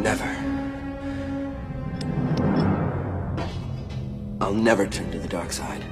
Never. I'll never turn to the dark side.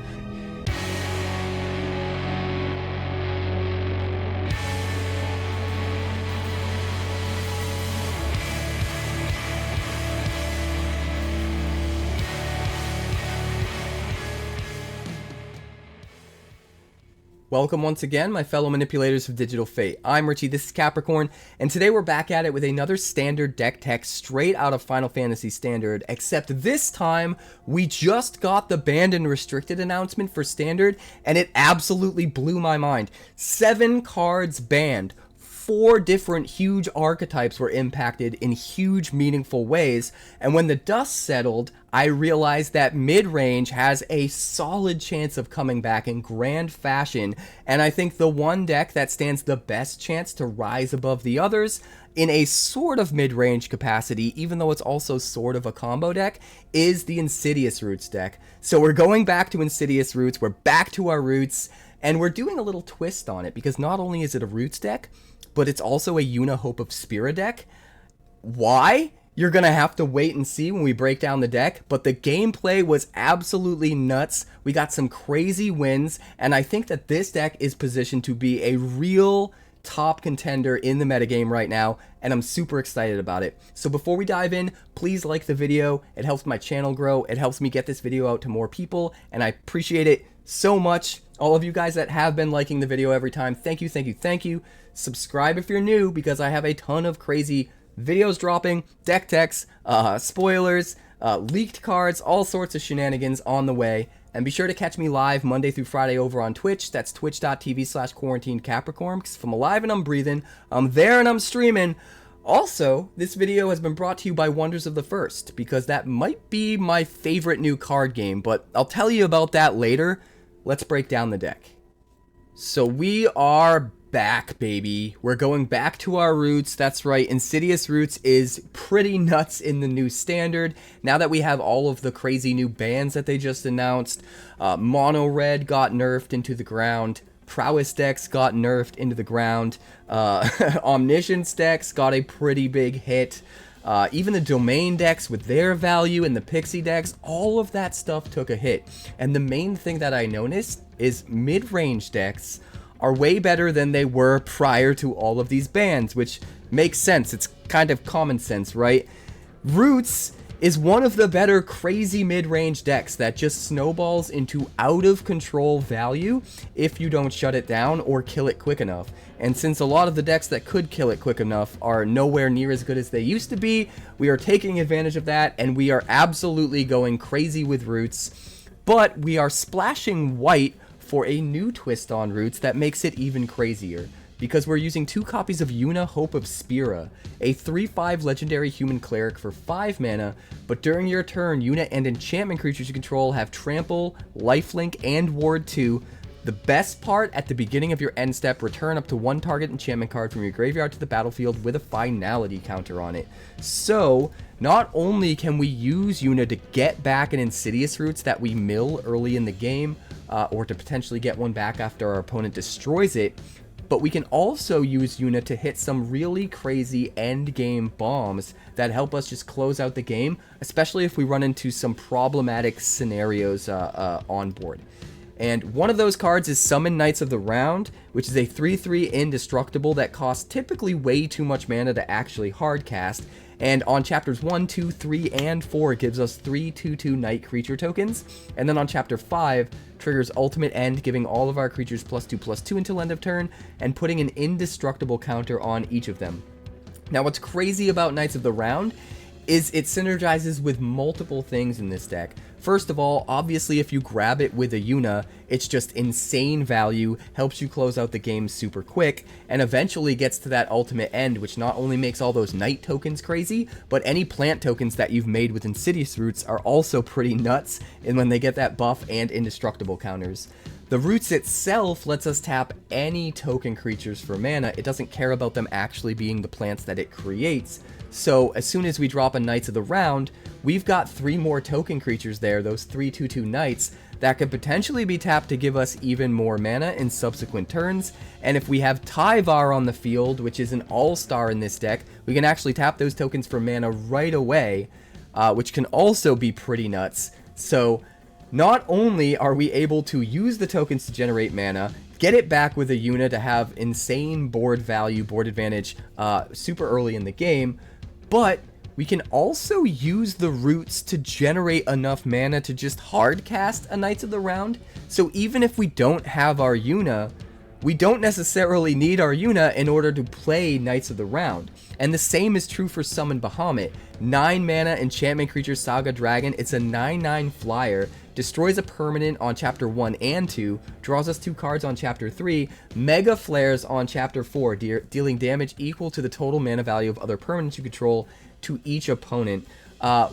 Welcome once again, my fellow manipulators of digital fate. I'm Richie, this is Capricorn, and today we're back at it with another standard deck tech straight out of Final Fantasy Standard, except this time we just got the banned and restricted announcement for Standard, and it absolutely blew my mind. 7 cards banned. 4 different huge archetypes were impacted in huge meaningful ways, and when the dust settled, I realized that mid-range has a solid chance of coming back in grand fashion, and I think the one deck that stands the best chance to rise above the others in a sort of mid-range capacity, even though it's also sort of a combo deck, is the Insidious Roots deck. So we're going back to Insidious Roots, we're back to our roots, and we're doing a little twist on it, because not only is it a roots deck, but it's also a Yuna ℍ𝕆ℎ𝔼 deck. Why? You're gonna have to wait and see when we break down the deck, but the gameplay was absolutely nuts. We got some crazy wins, and I think that this deck is positioned to be a real top contender in the metagame right now, and I'm super excited about it. So before we dive in, please like the video. It helps my channel grow. It helps me get this video out to more people, and I appreciate it so much. All of you guys that have been liking the video every time, thank you, thank you, thank you. Subscribe if you're new, because I have a ton of crazy videos dropping, deck techs, spoilers, leaked cards, all sorts of shenanigans on the way. And be sure to catch me live Monday through Friday over on Twitch. That's twitch.tv/quarantinecapricorn, because if I'm alive and I'm breathing, I'm there and I'm streaming. Also, this video has been brought to you by Wonders of the First, because that might be my favorite new card game, but I'll tell you about that later. Let's break down the deck. So we are back, baby. We're going back to our roots. That's right, Insidious Roots is pretty nuts in the new Standard. Now that we have all of the crazy new bans that they just announced, Mono Red got nerfed into the ground. Prowess decks got nerfed into the ground. Omniscience decks got a pretty big hit. Even the domain decks with their value and the pixie decks, all of that stuff took a hit. And the main thing that I noticed is mid-range decks are way better than they were prior to all of these bans, which makes sense. It's kind of common sense, right? Roots is one of the better crazy mid-range decks that just snowballs into out-of-control value if you don't shut it down or kill it quick enough. And since a lot of the decks that could kill it quick enough are nowhere near as good as they used to be, we are taking advantage of that, and we are absolutely going crazy with Roots. But we are splashing white for a new twist on Roots that makes it even crazier, because we're using 2 copies of Yuna ℍ𝕆ℎ𝔼, a 3/5 legendary human cleric for 5 mana, but during your turn, Yuna and enchantment creatures you control have trample, lifelink, and ward 2. The best part, at the beginning of your end step, return up to 1 target enchantment card from your graveyard to the battlefield with a finality counter on it. So, not only can we use Yuna to get back an Insidious Roots that we mill early in the game, or to potentially get one back after our opponent destroys it, but we can also use Yuna to hit some really crazy end game bombs that help us just close out the game, especially if we run into some problematic scenarios on board. And one of those cards is Summon Knights of the Round, which is a 3/3 indestructible that costs typically way too much mana to actually hardcast. And on chapters 1, 2, 3, and 4, it gives us 3 2/2 Knight creature tokens. And then on chapter 5, triggers Ultimate End, giving all of our creatures +2/+2 until end of turn, and putting an indestructible counter on each of them. Now, what's crazy about Knights of the Round is it synergizes with multiple things in this deck. First of all, obviously if you grab it with a Yuna, it's just insane value, helps you close out the game super quick, and eventually gets to that ultimate end, which not only makes all those Knight tokens crazy, but any plant tokens that you've made with Insidious Roots are also pretty nuts, and when they get that buff and indestructible counters. The Roots itself lets us tap any token creatures for mana. It doesn't care about them actually being the plants that it creates. So as soon as we drop a Knights of the Round, we've got 3 more token creatures there, those 3/2/2 Knights, that could potentially be tapped to give us even more mana in subsequent turns. And if we have 𝑇𝑒𝑟𝑟𝑎𝑛 on the field, which is an all-star in this deck, we can actually tap those tokens for mana right away, which can also be pretty nuts. So not only are we able to use the tokens to generate mana, get it back with a Yuna to have insane board value, board advantage super early in the game, but we can also use the roots to generate enough mana to just hard cast a Knights of the Round. So even if we don't have our Yuna, we don't necessarily need our Yuna in order to play Knights of the Round. And the same is true for Summon Bahamut. 9 mana enchantment creature Saga Dragon. It's a 9/9 flyer. Destroys a permanent on chapter 1 and 2. Draws us 2 cards on chapter 3. Mega flares on chapter 4, dealing damage equal to the total mana value of other permanents you control to each opponent.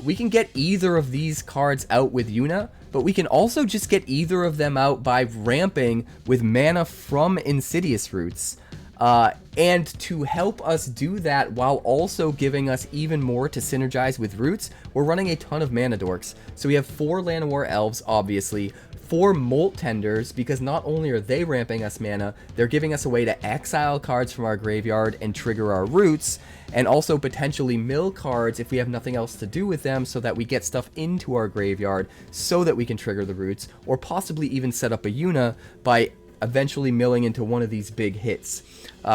We can get either of these cards out with Yuna, but we can also just get either of them out by ramping with mana from Insidious Roots. And to help us do that while also giving us even more to synergize with Roots, we're running a ton of mana dorks. So we have 4 Llanowar Elves, obviously, 4 Molt Tenders, because not only are they ramping us mana, they're giving us a way to exile cards from our graveyard and trigger our Roots, and also potentially mill cards if we have nothing else to do with them, so that we get stuff into our graveyard so that we can trigger the Roots, or possibly even set up a Yuna by eventually milling into one of these big hits.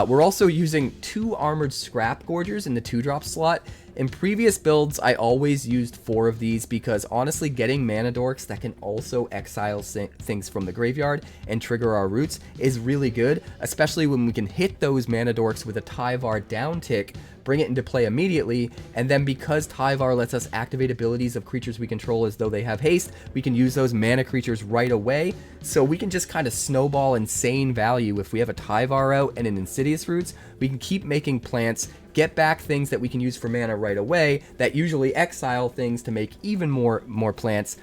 We're also using 2 Armored Scrapgorgers in the 2-drop slot. In previous builds, I always used 4 of these because honestly getting mana dorks that can also exile things from the graveyard and trigger our Roots is really good, especially when we can hit those mana dorks with a 𝑇𝑒𝑟𝑟𝑎𝑛 down tick, bring it into play immediately, and then because 𝑇𝑒𝑟𝑟𝑎𝑛 lets us activate abilities of creatures we control as though they have haste, we can use those mana creatures right away, so we can just kind of snowball insane value. If we have a 𝑇𝑒𝑟𝑟𝑎𝑛 out and an Insidious Roots, we can keep making plants, get back things that we can use for mana right away that usually exile things to make even more plants.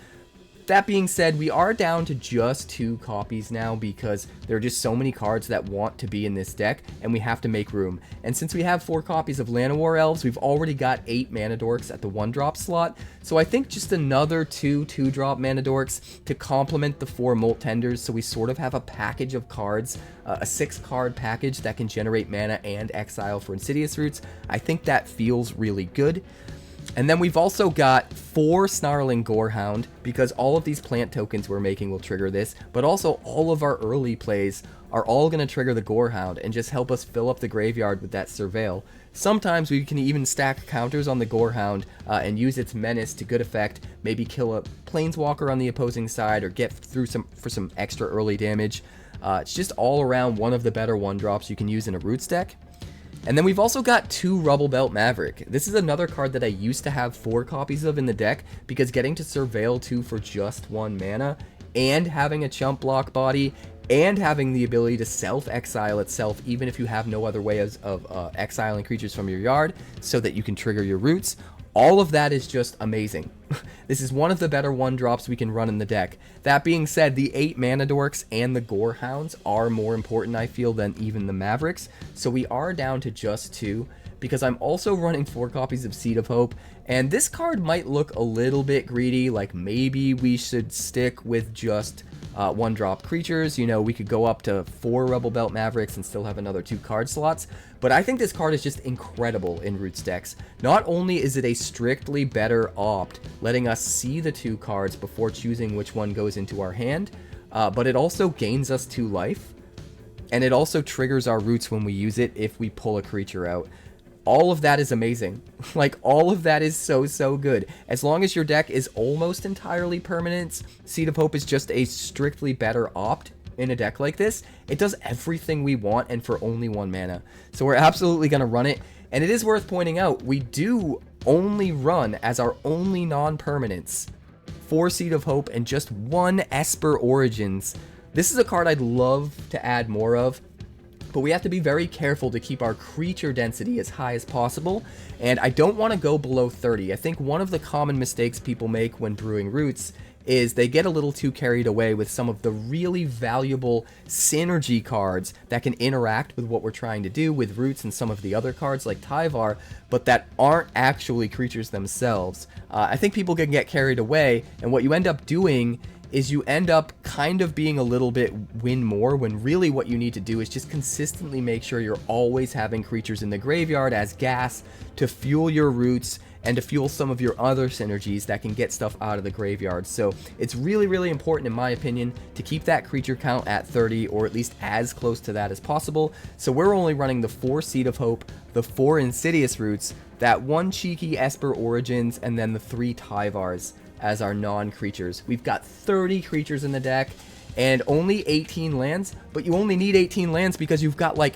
That being said, we are down to just 2 copies now because there are just so many cards that want to be in this deck, and we have to make room. And since we have 4 copies of Llanowar Elves, we've already got 8 mana dorks at the 1-drop slot, so I think just another 2 2-drop mana dorks to complement the 4 Molt Tenders, so we sort of have a package of cards, a 6-card package that can generate mana and exile for Insidious Roots. I think that feels really good. And then we've also got 4 Snarling Gorehound, because all of these plant tokens we're making will trigger this, but also all of our early plays are all going to trigger the Gorehound and just help us fill up the graveyard with that Surveil. Sometimes we can even stack counters on the Gorehound and use its menace to good effect, maybe kill a Planeswalker on the opposing side or get through for some extra early damage. It's just all around one of the better 1-drops you can use in a Roots deck. And then we've also got 2 Rubblebelt Maverick. This is another card that I used to have 4 copies of in the deck, because getting to Surveil 2 for just 1 mana, and having a chump block body, and having the ability to self-exile itself even if you have no other way of exiling creatures from your yard so that you can trigger your Roots, all of that is just amazing. This is one of the better 1-drops we can run in the deck. That being said, the 8 mana dorks and the Gorehounds are more important, I feel, than even the Mavericks, so we are down to just 2, because I'm also running 4 copies of Seed of Hope, and this card might look a little bit greedy, like maybe we should stick with just 1-drop creatures. You know, we could go up to 4 Rubblebelt Mavericks and still have another 2 card slots, but I think this card is just incredible in Roots decks. Not only is it a strictly better opt, letting us see the 2 cards before choosing which one goes into our hand, but it also gains us 2 life, and it also triggers our Roots when we use it if we pull a creature out. All of that is amazing. Like, all of that is so good. As long as your deck is almost entirely permanents, Seed of Hope is just a strictly better opt in a deck like this. It does everything we want and for only 1 mana. So we're absolutely going to run it. And it is worth pointing out, we do only run as our only non-permanents 4 Seed of Hope and just 1 Esper Origins. This is a card I'd love to add more of, but we have to be very careful to keep our creature density as high as possible, and I don't want to go below 30. I think one of the common mistakes people make when brewing Roots is they get a little too carried away with some of the really valuable synergy cards that can interact with what we're trying to do with Roots and some of the other cards like 𝑇𝑒𝑟𝑟𝑎𝑛, but that aren't actually creatures themselves. I think people can get carried away, and what you end up doing is you end up kind of being a little bit win more, when really what you need to do is just consistently make sure you're always having creatures in the graveyard as gas to fuel your roots and to fuel some of your other synergies that can get stuff out of the graveyard. So it's really, really important, in my opinion, to keep that creature count at 30, or at least as close to that as possible. So we're only running the 4 Seed of Hope, the 4 Insidious Roots, that 1 cheeky Esper Origins, and then the 3 Tyvars as our non-creatures. We've got 30 creatures in the deck and only 18 lands, but you only need 18 lands because you've got like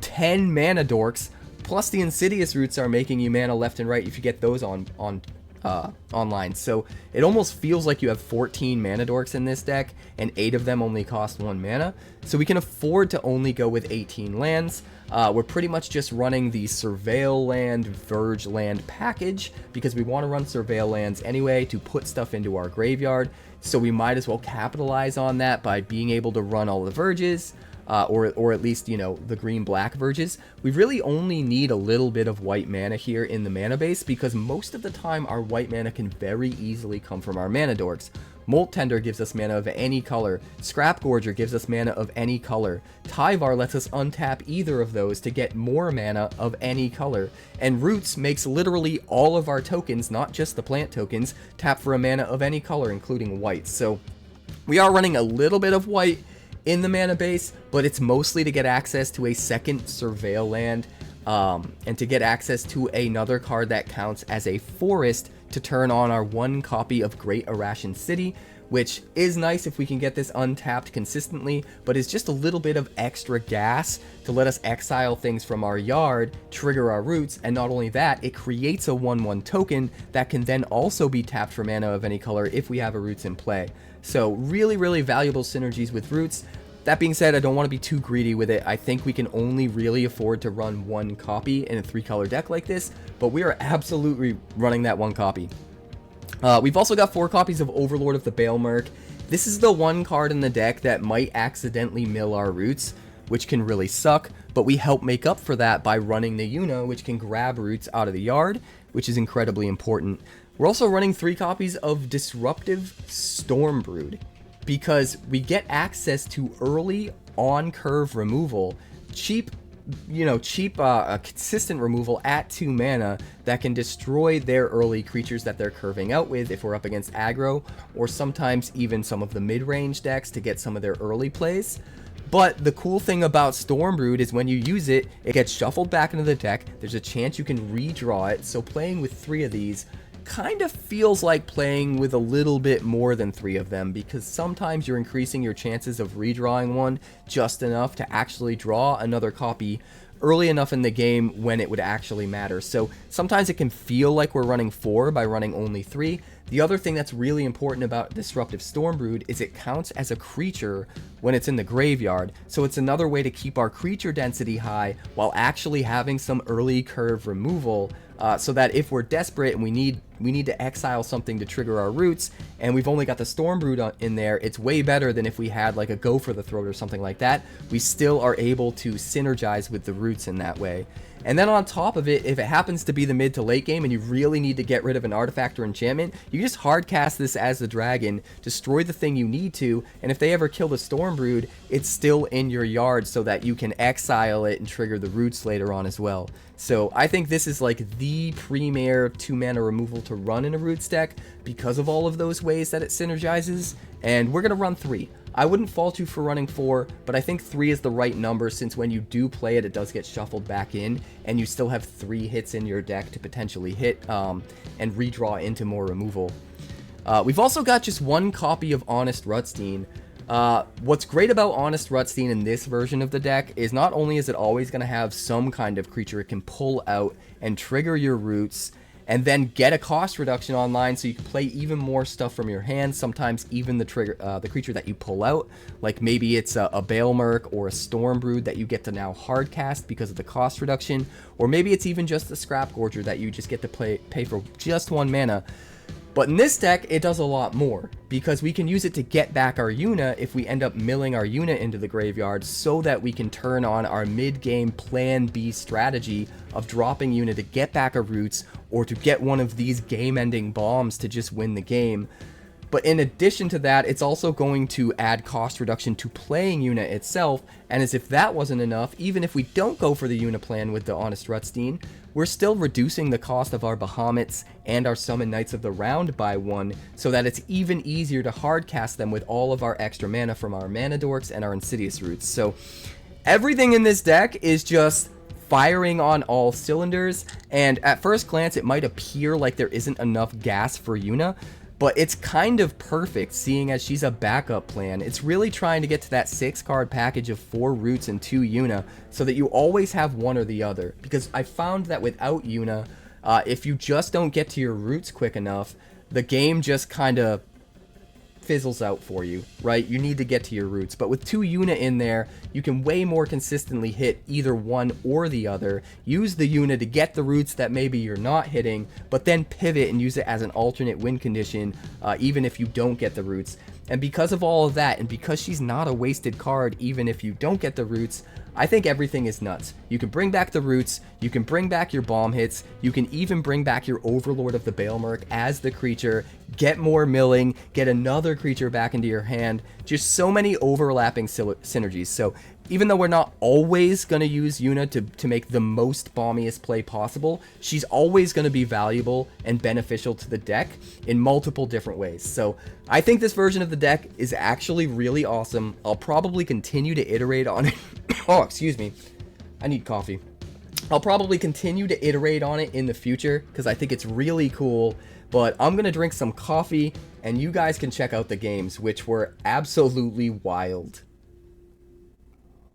10 mana dorks, plus the Insidious Roots are making you mana left and right if you get those online. So it almost feels like you have 14 mana dorks in this deck, and 8 of them only cost 1 mana. So we can afford to only go with 18 lands. We're pretty much just running the Surveil Land, Verge Land package, because we want to run Surveil Lands anyway to put stuff into our graveyard. So we might as well capitalize on that by being able to run all the Verges, or at least, you know, the green-black Verges. We really only need a little bit of white mana here in the mana base, because most of the time our white mana can very easily come from our mana dorks. Molt Tender gives us mana of any color. Scrapgorger gives us mana of any color. Tyvar lets us untap either of those to get more mana of any color. And Roots makes literally all of our tokens, not just the plant tokens, tap for a mana of any color, including white. So we are running a little bit of white in the mana base, but it's mostly to get access to a second Surveil Land, and to get access to another card that counts as a forest to turn on our 1 copy of ℍ𝕆𝑚 City, which is nice if we can get this untapped consistently, but is just a little bit of extra gas to let us exile things from our yard, trigger our roots, and not only that, it creates a 1/1 token that can then also be tapped for mana of any color if we have a roots in play. So really, really valuable synergies with roots. That being said, I don't want to be too greedy with it. I think we can only really afford to run 1 copy in a 3-color deck like this, but we are absolutely running that 1 copy. We've also got 4 copies of Overlord of the Baelmerc. This is the 1 card in the deck that might accidentally mill our roots, which can really suck, but we help make up for that by running the Yuna, which can grab roots out of the yard, which is incredibly important. We're also running 3 copies of Disruptive Stormbrood, because we get access to early on-curve removal, cheap, consistent removal at 2 mana that can destroy their early creatures that they're curving out with if we're up against aggro, or sometimes even some of the mid-range decks to get some of their early plays. But the cool thing about Stormbrood is when you use it, it gets shuffled back into the deck. There's a chance you can redraw it, so playing with 3 of these kind of feels like playing with a little bit more than 3 of them, because sometimes you're increasing your chances of redrawing one just enough to actually draw another copy early enough in the game when it would actually matter. So sometimes it can feel like we're running 4 by running only 3. The other thing that's really important about Disruptive Stormbrood is it counts as a creature when it's in the graveyard, so it's another way to keep our creature density high while actually having some early curve removal, so that if we're desperate and we need to exile something to trigger our roots, and we've only got the Stormbrood in there, it's way better than if we had like a Go for the Throat or something like that. We still are able to synergize with the roots in that way. And then on top of it, if it happens to be the mid to late game and you really need to get rid of an artifact or enchantment, you just hard cast this as the dragon, destroy the thing you need to, and if they ever kill the Stormbrood, it's still in your yard so that you can exile it and trigger the roots later on as well. So I think this is like the premier 2-mana removal to run in a roots deck because of all of those ways that it synergizes, and we're going to run 3. I wouldn't fault you for running 4, but I think 3 is the right number, since when you do play it, it does get shuffled back in, and you still have 3 hits in your deck to potentially hit and redraw into more removal. We've also got just 1 copy of Honest Rutstein. What's great about Honest Rutstein in this version of the deck is not only is it always going to have some kind of creature it can pull out and trigger your roots, and then get a cost reduction online so you can play even more stuff from your hand, sometimes even the creature that you pull out, like maybe it's a Baelmerc or a Stormbrood that you get to now hardcast because of the cost reduction, or maybe it's even just the Scrapgorger that you just get to pay for just 1 mana. But in this deck, it does a lot more, because we can use it to get back our Yuna if we end up milling our Yuna into the graveyard, so that we can turn on our mid-game plan B strategy of dropping Yuna to get back our roots, or to get one of these game-ending bombs to just win the game. But in addition to that, it's also going to add cost reduction to playing Yuna itself, and as if that wasn't enough, even if we don't go for the Yuna plan with the Honest Rutstein, we're still reducing the cost of our 𝐏𝑆𝑏𝑚𝑒ts and our Summon Knights of the Round by 1, so that it's even easier to hardcast them with all of our extra mana from our Mana Dorks and our Insidious Roots. So everything in this deck is just firing on all cylinders, and at first glance it might appear like there isn't enough gas for Yuna, but it's kind of perfect, seeing as she's a backup plan. It's really trying to get to that 6-card package of 4 Roots and 2 Yuna, so that you always have one or the other. Because I found that without Yuna, if you just don't get to your Roots quick enough, the game just kind of fizzles out for you, right? You need to get to your Roots. But with 2 Yuna in there, you can way more consistently hit either one or the other. Use the Yuna to get the Roots that maybe you're not hitting, but then pivot and use it as an alternate win condition, even if you don't get the Roots. And because of all of that, and because she's not a wasted card even if you don't get the Roots, I think everything is nuts. You can bring back the Roots, you can bring back your bomb hits, you can even bring back your Overlord of the 𝐵𝑒𝑒𝑚 as the creature, get more milling, get another creature back into your hand. Just so many overlapping synergies. So even though we're not always going to use Yuna to make the most bombiest play possible, she's always going to be valuable and beneficial to the deck in multiple different ways. So I think this version of the deck is actually really awesome. I'll probably continue to iterate on it. Oh, excuse me. I need coffee. I'll probably continue to iterate on it in the future because I think it's really cool. But I'm going to drink some coffee and you guys can check out the games, which were absolutely wild.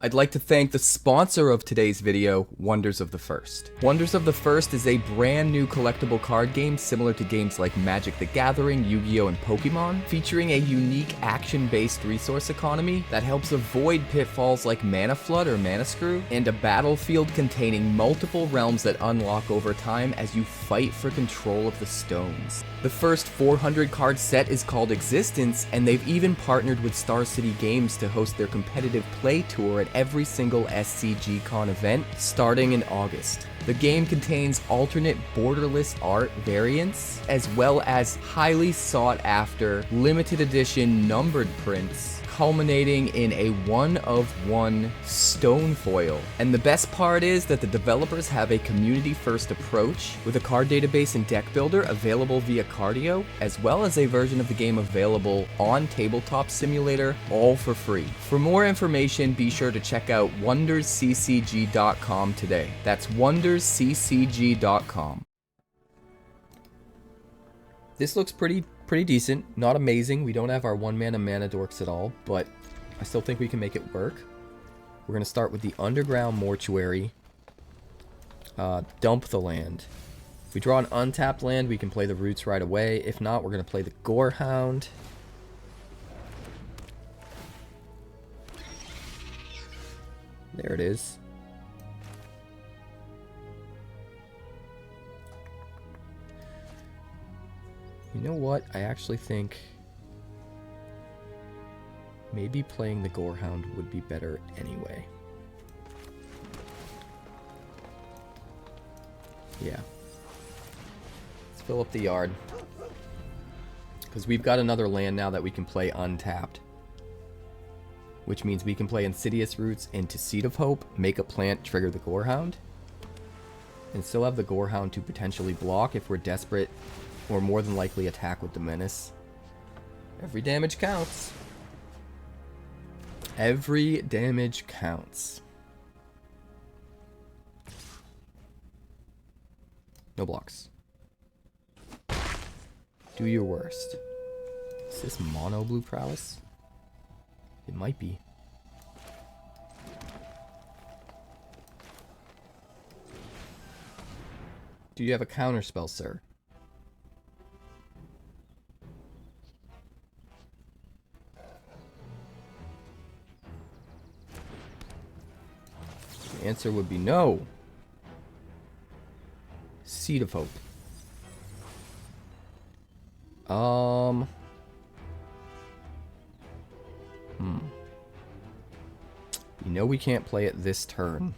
I'd like to thank the sponsor of today's video, Wonders of the First. Wonders of the First is a brand new collectible card game similar to games like Magic the Gathering, Yu-Gi-Oh! And Pokemon, featuring a unique action-based resource economy that helps avoid pitfalls like Mana Flood or Mana Screw, and a battlefield containing multiple realms that unlock over time as you fight for control of the stones. The first 400 card set is called Existence, and they've even partnered with Star City Games to host their competitive play tour at every single SCGCon event starting in August. The game contains alternate borderless art variants, as well as highly sought after limited edition numbered prints, culminating in a 1-of-1 stone foil. And the best part is that the developers have a community-first approach with a card database and deck builder available via Cardio, as well as a version of the game available on Tabletop Simulator, all for free. For more information, be sure to check out wondersccg.com today. That's wondersccg.com. This looks pretty decent, not amazing. We don't have our 1-mana Mana Dorks at all, but I still think we can make it work. We're going to start with the Underground Mortuary. Dump the land. If we draw an untapped land, we can play the Roots right away. If not, we're going to play the Gorehound. There it is. You know what? I actually think maybe playing the Gorehound would be better anyway. Yeah. Let's fill up the yard. Because we've got another land now that we can play untapped. Which means we can play Insidious Roots into Seed of Hope, make a plant, trigger the Gorehound. And still have the Gorehound to potentially block if we're desperate, or more than likely attack with the Menace. Every damage counts. Every damage counts. No blocks. Do your worst. Is this mono blue prowess? It might be. Do you have a counterspell, sir? The answer would be no. Seed of Hope. You know we can't play it this turn.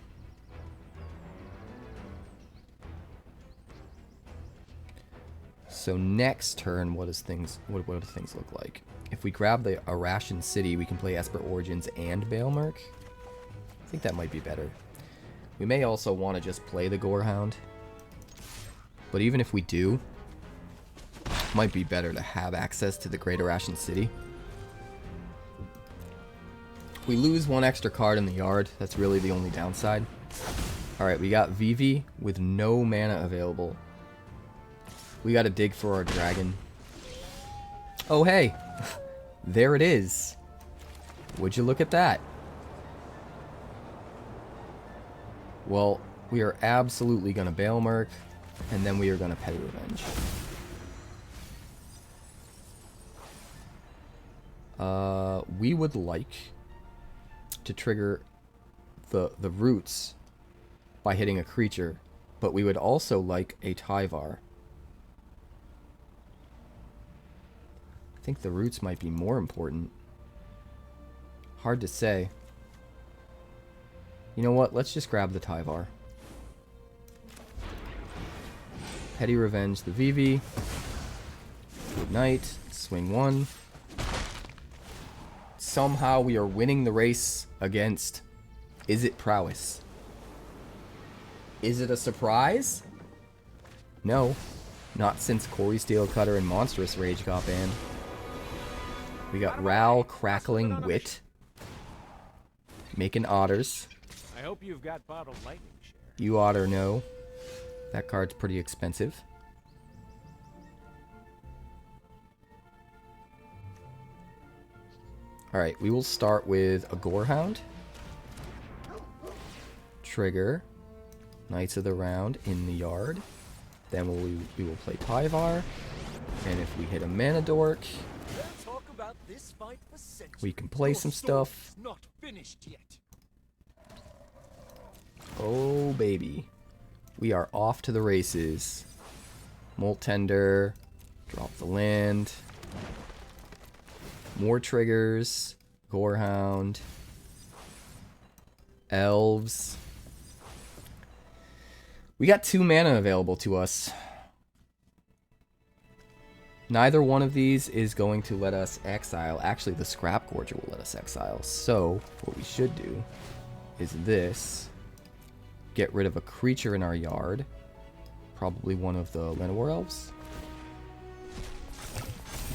So next turn, what do things look like? If we grab the ℍ𝑚𝑐𝑒 City, we can play Esper Origins and 𝐵𝑒𝑚𝑚𝑚. I think that might be better. We may also want to just play the Gorehound. But even if we do, it might be better to have access to the Greater Ashen City. We lose one extra card in the yard. That's really the only downside. Alright, we got Vivi with no mana available. We gotta dig for our dragon. Oh, hey! There it is. Would you look at that? Well, we are absolutely gonna 𝐵𝑒𝑚𝑚𝑚, and then we are gonna Petty Revenge. We would like to trigger the roots by hitting a creature, but we would also like a Tyvar. I think the roots might be more important. Hard to say. You know what? Let's just grab the Tyvar. Petty Revenge the Vivi. Good night. Swing one. Somehow we are winning the race against ℍ𝑗𝐴𝑏𝑧𝑒𝑐ℎ. Is it a surprise? No. Not since Corey Steelcutter and Monstrous Rage got banned. We got Ral Crackling Wit. Making otters. I hope you've got bottled lightning share. You otter know. That card's pretty expensive. Alright, we will start with a Gorehound. Trigger. Knights of the Round in the yard. Then we will play Tyvar. And if we hit a mana dork, we can play some stuff. Not finished yet. Oh, baby. We are off to the races. Molt Tender. Drop the land. More triggers. Gorehound. Elves. We got 2 mana available to us. Neither one of these is going to let us exile. Actually, the Scrapgorger will let us exile. So, what we should do is this. Get rid of a creature in our yard. Probably one of the Llanowar Elves.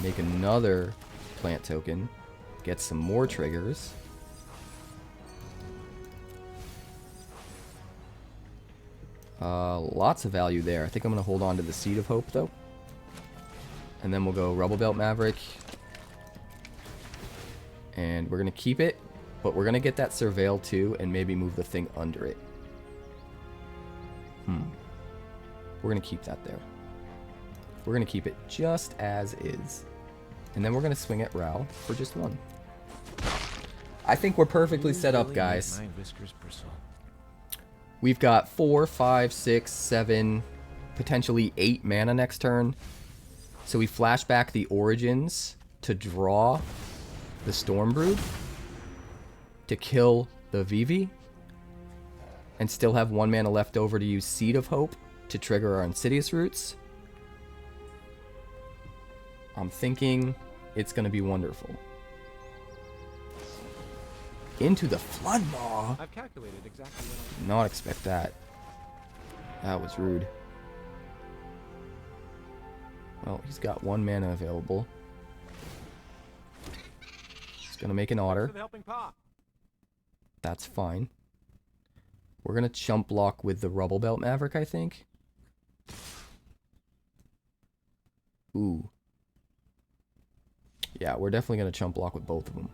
Make another plant token. Get some more triggers. Lots of value there. I think I'm going to hold on to the Seed of Hope, though. And then we'll go Rubblebelt Maverick. And we're going to keep it, but we're going to get that Surveil too, and maybe move the thing under it. We're going to keep that there. We're going to keep it just as is. And then we're going to swing at Ral for just 1. I think we're perfectly set up, guys. We've got 4, 5, 6, 7, potentially 8 mana next turn. So we flash back the Origins to draw the Stormbrood to kill the Vivi and still have 1 mana left over to use Seed of Hope to trigger our Insidious Roots. I'm thinking it's going to be wonderful. Into the Flood Maw. I've calculated exactly what Did not expect that. That was rude. Well, he's got 1 mana available. He's going to make an otter. That's fine. We're going to chump block with the Rubblebelt Maverick, I think. Ooh. Yeah, we're definitely going to chump block with both of them.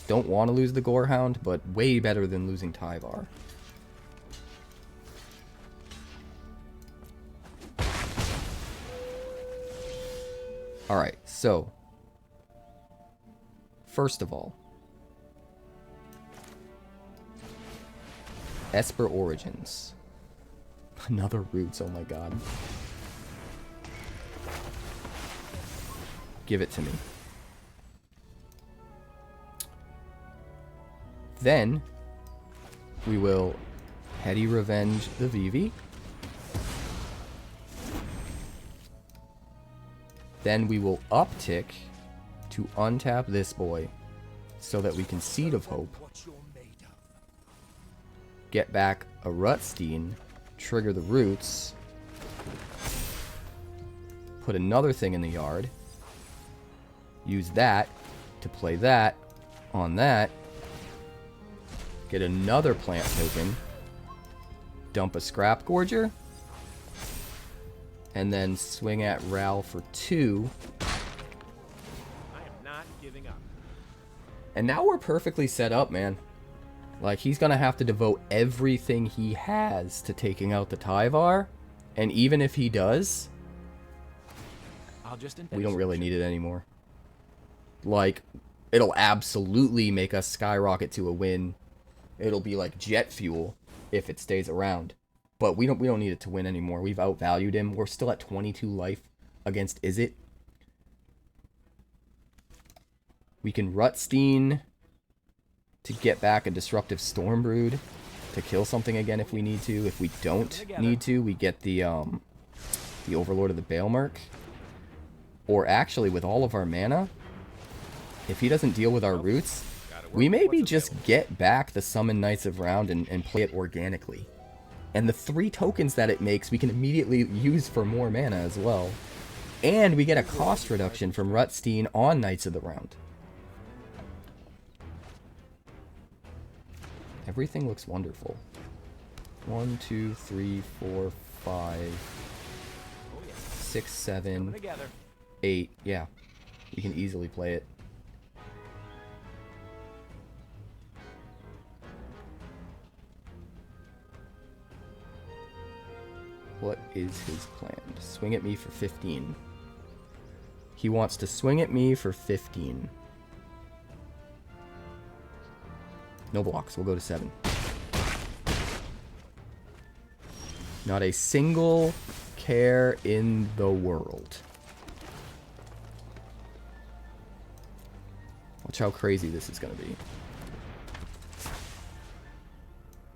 Don't want to lose the Gorehound, but way better than losing Tyvar. Alright, so first of all, Esper Origins. Another Roots, oh my god. Give it to me. Then we will Petty Revenge the Vivi. Then we will uptick to untap this boy so that we can Seed of Hope, get back a Rutstein, trigger the roots, put another thing in the yard, use that to play that on that, get another plant token, dump a Scrapgorger, and then swing at Ral for 2. I am not giving up. And now we're perfectly set up, man. Like, he's gonna have to devote everything he has to taking out the 𝐻𝕉𝑟. And even if he does, I'll just we don't really need it anymore. Like, it'll absolutely make us skyrocket to a win. It'll be like jet fuel if it stays around. But we don't need it to win anymore. We've outvalued him. We're still at 22 life against 𝐼𝑧𝑖t. We can Rutstein to get back a Disruptive Stormbrood to kill something again if we need to. If we don't need to, we get the Overlord of the 𝐵𝑒𝑒𝑚. Or actually, with all of our mana, if he doesn't deal with our roots, we maybe just get back the Summon Knights of Round and play it organically. And the 3 tokens that it makes, we can immediately use for more mana as well. And we get a cost reduction from Rutstein on Knights of the Round. Everything looks wonderful. 1, 2, 3, 4, 5, 6, 7, 8. Yeah, we can easily play it. What is his plan? Swing at me for 15. He wants to swing at me for 15. No blocks. We'll go to 7. Not a single care in the world. Watch how crazy this is going to be.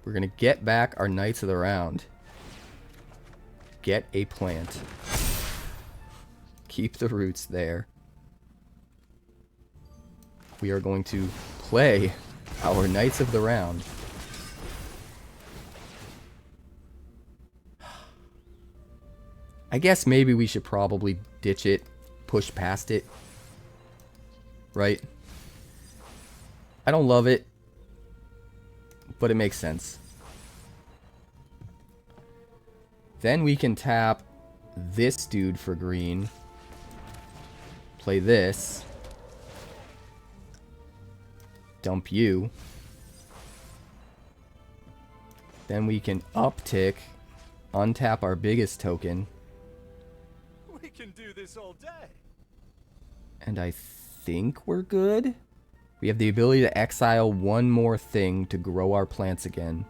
We're going to get back our Knights of the Round. Get a plant. Keep the roots there. We are going to play our Knights of the Round. I guess maybe we should probably ditch it, push past it. Right? I don't love it, but it makes sense. Then we can tap this dude for green. Play this. Dump you. Then we can uptick, untap our biggest token. We can do this all day. And I think we're good. We have the ability to exile one more thing to grow our plants again.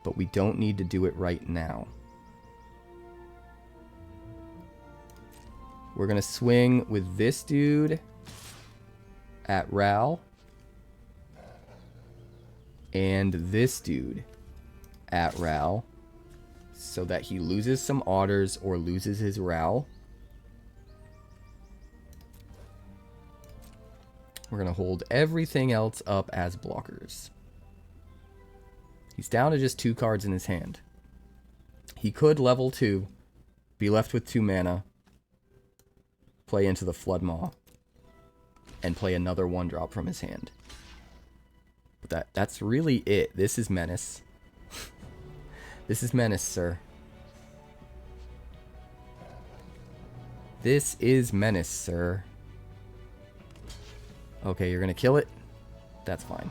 But we don't need to do it right now. We're going to swing with this dude at Ral. And this dude at Ral. So that he loses some otters or loses his Ral. We're going to hold everything else up as blockers. He's down to just 2 cards in his hand. He could level 2, be left with 2 mana, play into the Floodmaw, and play another 1-drop from his hand. But that's really it. This is Menace. This is Menace, sir. This is Menace, sir. Okay, you're gonna kill it? That's fine.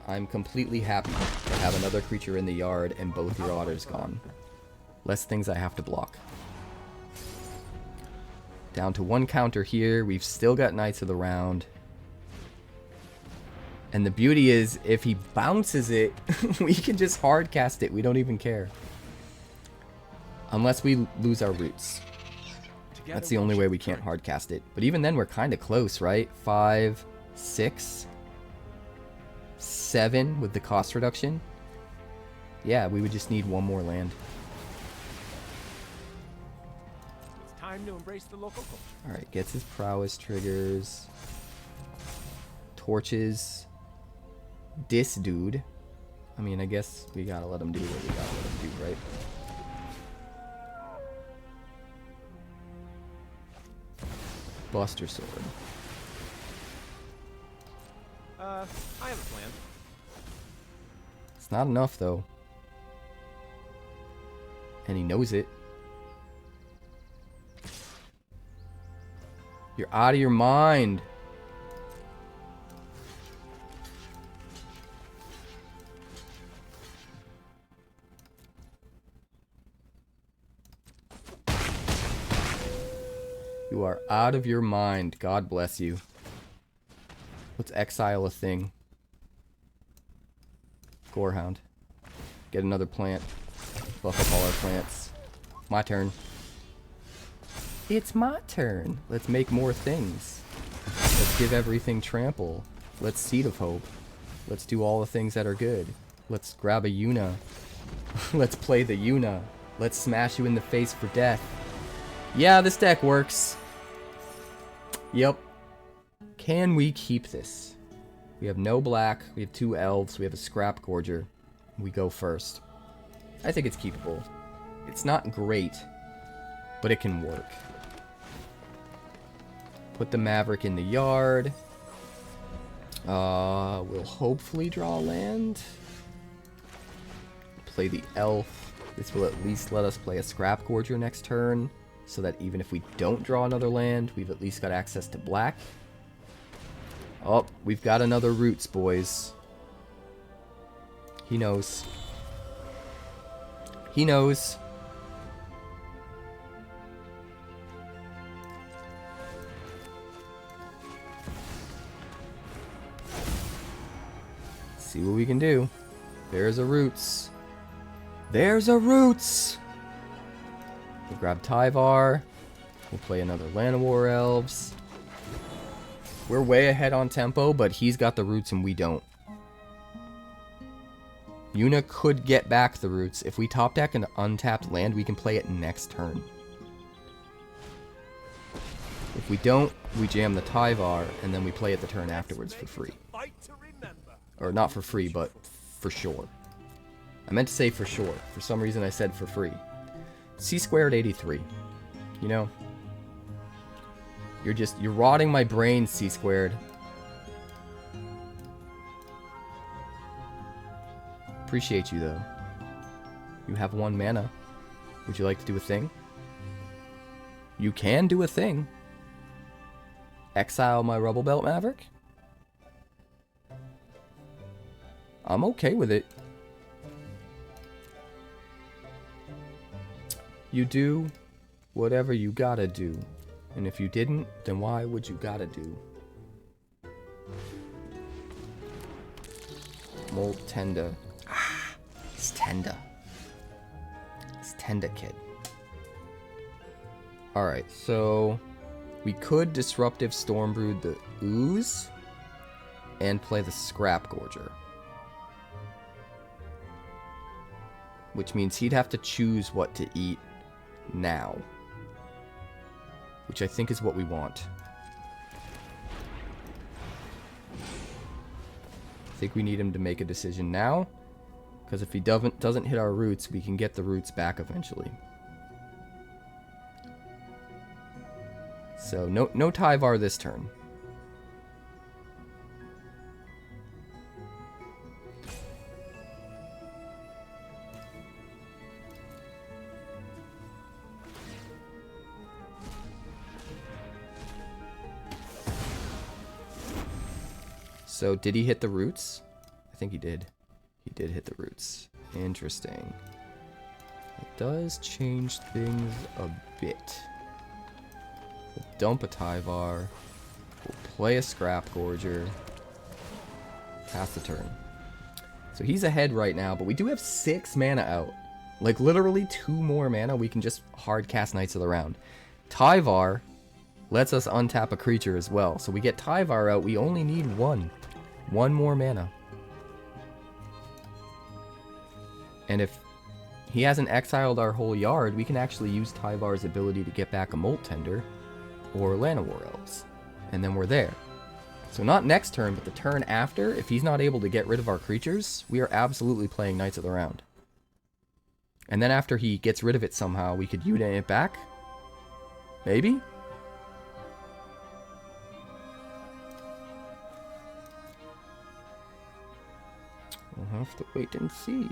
I'm completely happy to have another creature in the yard and both your otters gone. Less things I have to block. Down to 1 counter here. We've still got Knights of the Round. And the beauty is, if he bounces it, we can just hard cast it. We don't even care. Unless we lose our roots. That's the only way we can't hard cast it. But even then, we're kind of close, right? 5, 6... 7 with the cost reduction. Yeah, we would just need 1 more land. Time to embrace the local culture. Alright, gets his prowess triggers. Torches. This dude. I mean, I guess we gotta let him do what we gotta let him do, right? Buster Sword. I have a plan. It's not enough, though. And he knows it. You're out of your mind. You are out of your mind. God bless you. Let's exile a thing. Gorehound. Get another plant. Buff up all our plants. My turn. It's my turn. Let's make more things. Let's give everything trample. Let's Seed of Hope. Let's do all the things that are good. Let's grab a Yuna. Let's play the Yuna. Let's smash you in the face for death. Yeah, this deck works. Yep. Can we keep this? We have no black. We have 2 elves. We have a Scrapgorger. We go first. I think it's keepable. It's not great, but it can work. Put the Maverick in the yard. We'll hopefully draw land. Play the elf. This will at least let us play a Scrapgorger next turn, so that even if we don't draw another land, we've at least got access to black. Oh, we've got another Roots, boys. He knows. He knows. See what we can do. There's a Roots. There's a Roots! We'll grab 𝐻𝕍𝑠. We'll play another Llanowar Elves. We're way ahead on tempo, but he's got the Roots and we don't. Yuna could get back the Roots. If we top deck an untapped land, we can play it next turn. If we don't, we jam the 𝐻𝕍𝑠, and then we play it the turn afterwards for free. Or not for free, but for sure. I meant to say for sure. For some reason I said for free. C² 83. You know? You're rotting my brain, C². Appreciate you, though. You have 1 mana. Would you like to do a thing? You can do a thing. Exile my Rubblebelt Maverick? I'm okay with it. You do whatever you gotta do. And if you didn't, then why would you gotta do? Molt Tender. Ah, it's tender. It's tender, kid. Alright, so we could Disruptive Stormbrood the Ooze and play the Scrapgorger. Which means he'd have to choose what to eat now. Which I think is what we want. I think we need him to make a decision now. Because if he doesn't hit our Roots, we can get the Roots back eventually. So no 𝐻𝕍𝑠 this turn. So, did he hit the Roots? I think he did. He did hit the Roots. Interesting. It does change things a bit. We'll dump a 𝐻𝕍𝑠. We'll play a Scrapgorger. Pass the turn. So he's ahead right now, but we do have 6 mana out. Like, literally 2 more mana, we can just hard cast Knights of the Round. 𝐻𝕍𝑠 lets us untap a creature as well. So we get 𝐻𝕍𝑠 out, we only need 1. 1 more mana. And if he hasn't exiled our whole yard, we can actually use Tyvar's ability to get back a Molt Tender or Llanowar Elves. And then we're there. So not next turn, but the turn after, if he's not able to get rid of our creatures, we are absolutely playing Knights of the Round. And then after he gets rid of it somehow, we could Yuna it back? Maybe? We'll have to wait and see.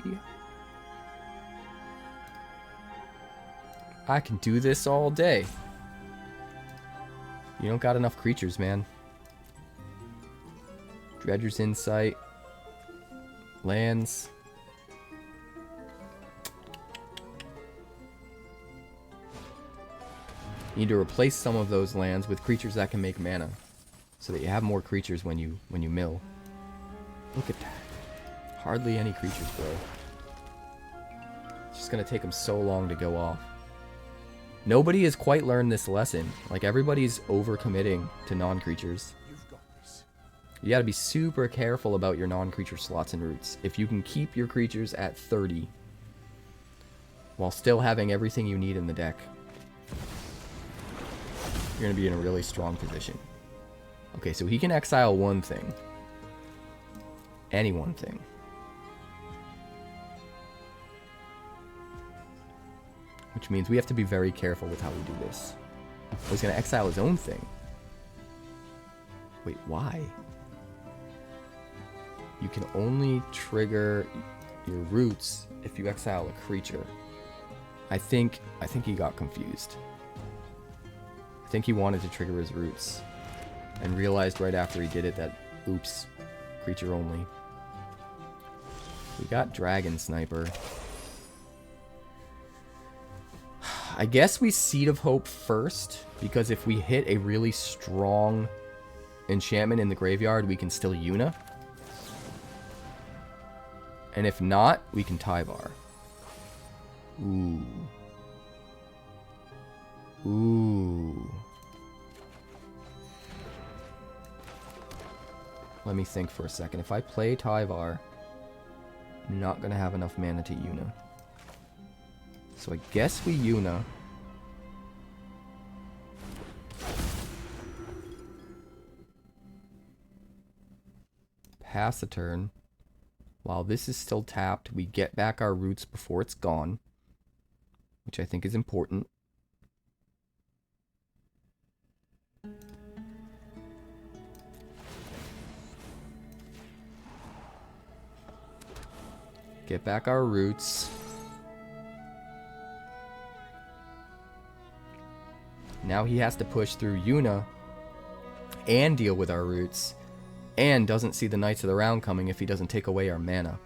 I can do this all day. You don't got enough creatures, man. Dredger's Insight. Lands. You need to replace some of those lands with creatures that can make mana. So that you have more creatures when you mill. Look at that. Hardly any creatures, bro. It's just gonna take them so long to go off. Nobody has quite learned this lesson. Like, everybody's overcommitting to non-creatures. You gotta be super careful about your non-creature slots and roots. If you can keep your creatures at 30 while still having everything you need in the deck, you're gonna be in a really strong position. Okay, so he can exile one thing. Any one thing. Which means we have to be very careful with how we do this. Oh, he's gonna exile his own thing. Wait, why? You can only trigger your roots if you exile a creature. I think he got confused. I think he wanted to trigger his roots and realized right after he did it that, oops, creature only. We got Dragon Sniper. I guess we Seed of Hope first, because if we hit a really strong enchantment in the graveyard, we can still Yuna. And if not, we can Tyvar. Ooh. Ooh. Let me think for a second. If I play Tyvar, I'm not going to have enough mana to Yuna. So I guess we Yuna. Pass a turn. While this is still tapped, we get back our roots before it's gone, which I think is important. Get back our roots. Now he has to push through Yuna and deal with our roots, and doesn't see the Knights of the Round coming if he doesn't take away our mana.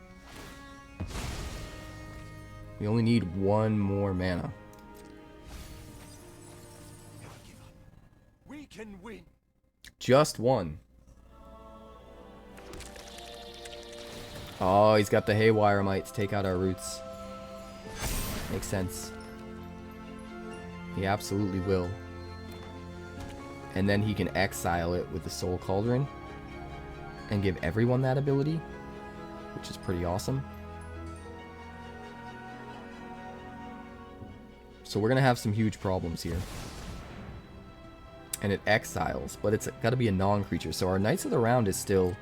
We only need one more mana. We can win. Just one. Oh, he's got the ℍ𝑆_Might to take out our roots. Makes sense. He absolutely will. And then he can exile it with the Soul Cauldron and give everyone that ability, which is pretty awesome. So we're going to have some huge problems here. And it exiles, but it's got to be a non-creature. So our Knights of the Round is still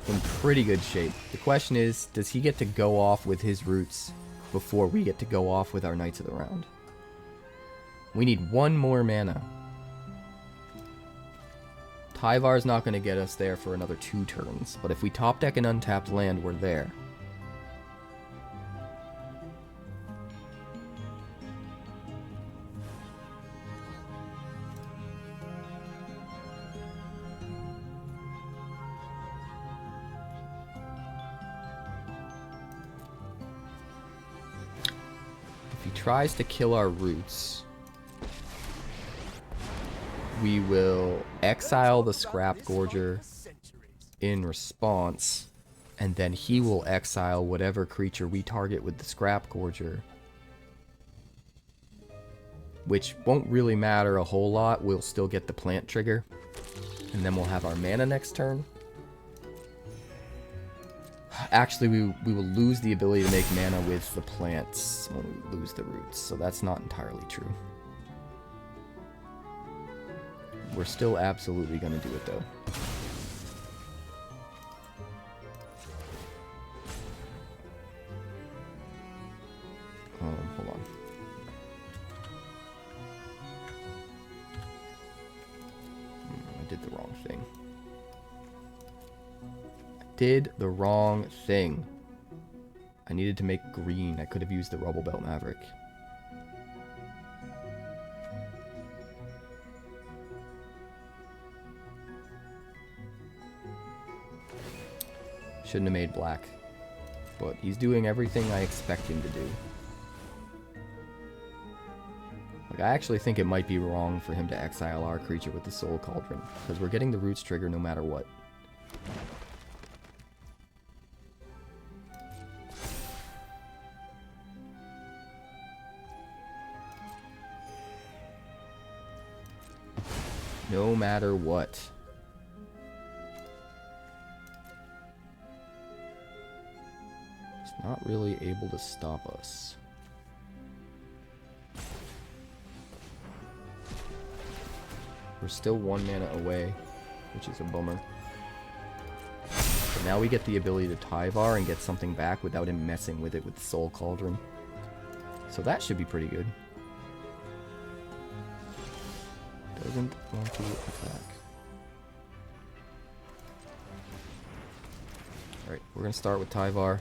in pretty good shape. The question is, does he get to go off with his roots before we get to go off with our Knights of the Round? We need one more mana. Tyvar's not going to get us there for another 2 turns, but if we top deck an untapped land, we're there. If he tries to kill our roots, we will exile the Scrapgorger in response, and then he will exile whatever creature we target with the Scrapgorger, which won't really matter a whole lot. We'll still get the plant trigger, and then we'll have our mana next turn. actually, we will lose the ability to make mana with the plants when we lose the roots, so that's not entirely true. We're still absolutely going to do it, though. Hold on. I did the wrong thing. Did the wrong thing. I needed to make green. I could have used the Rubblebelt Maverick. Shouldn't have made black. But he's doing everything I expect him to do. Like, I actually think it might be wrong for him to exile our creature with the Soul Cauldron, because we're getting the Roots trigger no matter what. No matter what. It's not really able to stop us. We're still 1 mana away, which is a bummer. But now we get the ability to 𝑇𝑒𝑟𝑟 and get something back without him messing with it with Soul Cauldron. So that should be pretty good. Doesn't want to attack. Alright, we're going to start with 𝑇𝑒𝑟𝑟.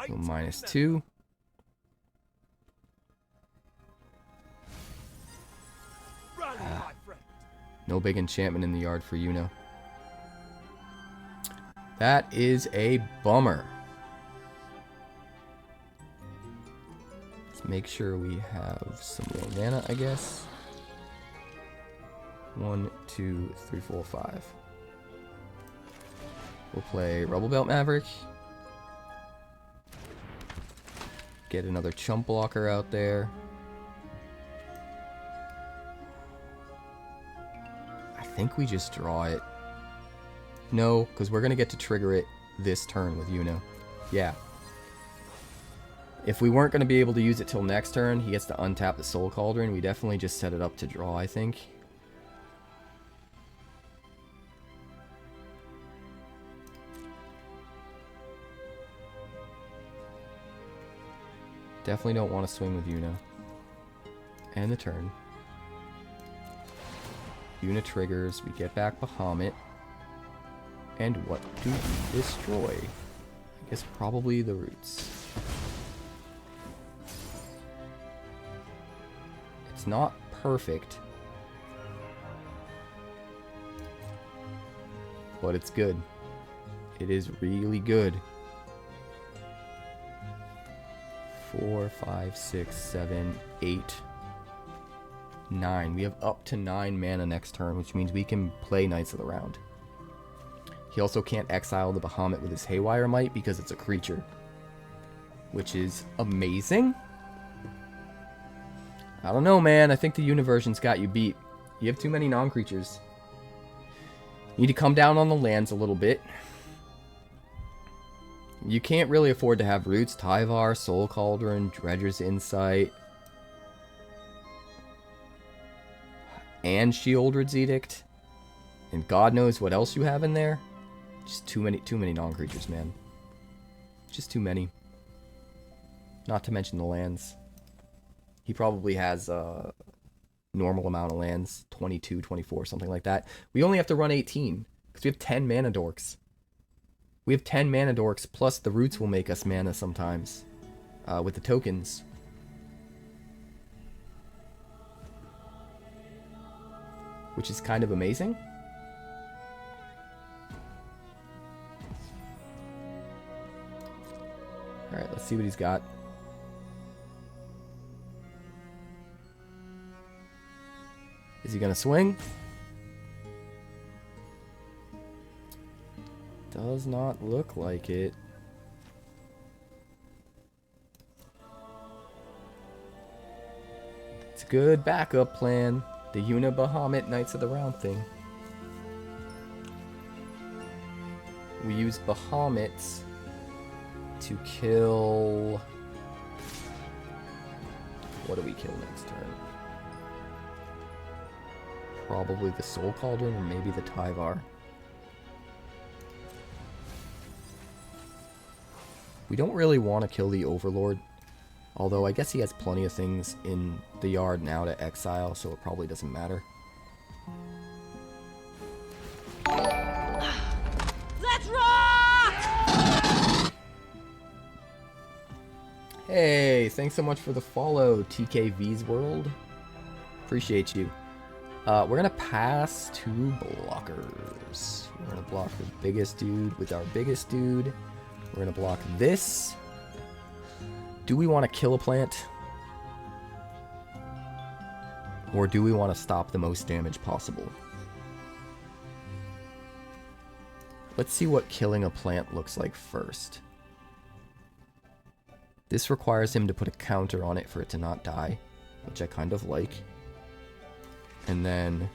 So -2. No big enchantment in the yard for Yuna. That is a bummer. Let's make sure we have some more mana, I guess. 1, 2, 3, 4, 5. We'll play Rubblebelt Maverick. Get another chump blocker out there. I think we just draw it. No, because we're going to get to trigger it this turn with Yuna. Yeah. If we weren't going to be able to use it till next turn, he gets to untap the Soul Cauldron. We definitely just set it up to draw, I think. Definitely don't want to swing with Yuna. And the turn. Yuna triggers, we get back Bahamut. And what do we destroy? I guess probably the roots. It's not perfect. But it's good. It is really good. 4, 5, 6, 7, 8, 9. We have up to 9 mana next turn, which means we can play Knights of the Round. He also can't exile the Bahamut with his Haywire Might because it's a creature, which is amazing. I don't know, man. I think the Universion's got you beat. You have too many non-creatures. You need to come down on the lands a little bit. You can't really afford to have Roots, 𝑇𝑒𝑟𝑟, Soul Cauldron, Dredger's Insight, and Sheoldred's Edict, and God knows what else you have in there. Just too many non-creatures, man. Just too many. Not to mention the lands. He probably has a normal amount of lands, 22, 24, something like that. We only have to run 18, because we have 10 mana dorks. We have 10 mana dorks, plus the roots will make us mana sometimes. With the tokens. Which is kind of amazing. Alright, let's see what he's got. Is he gonna swing? Does not look like it. It's a good backup plan. The Yuna Bahamut Knights of the Round thing. We use Bahamuts to kill... What do we kill next turn? Probably the Soul Cauldron or maybe the Tyvar. We don't really want to kill the Overlord. Although I guess he has plenty of things in the yard now to exile, so it probably doesn't matter. Let's rock! Hey, thanks so much for the follow, TKV's World. Appreciate you. We're going to pass two blockers. We're going to block the biggest dude with our biggest dude. We're going to block this. Do we want to kill a plant? Or do we want to stop the most damage possible? Let's see what killing a plant looks like first. This requires him to put a counter on it for it to not die, which I kind of like. And then...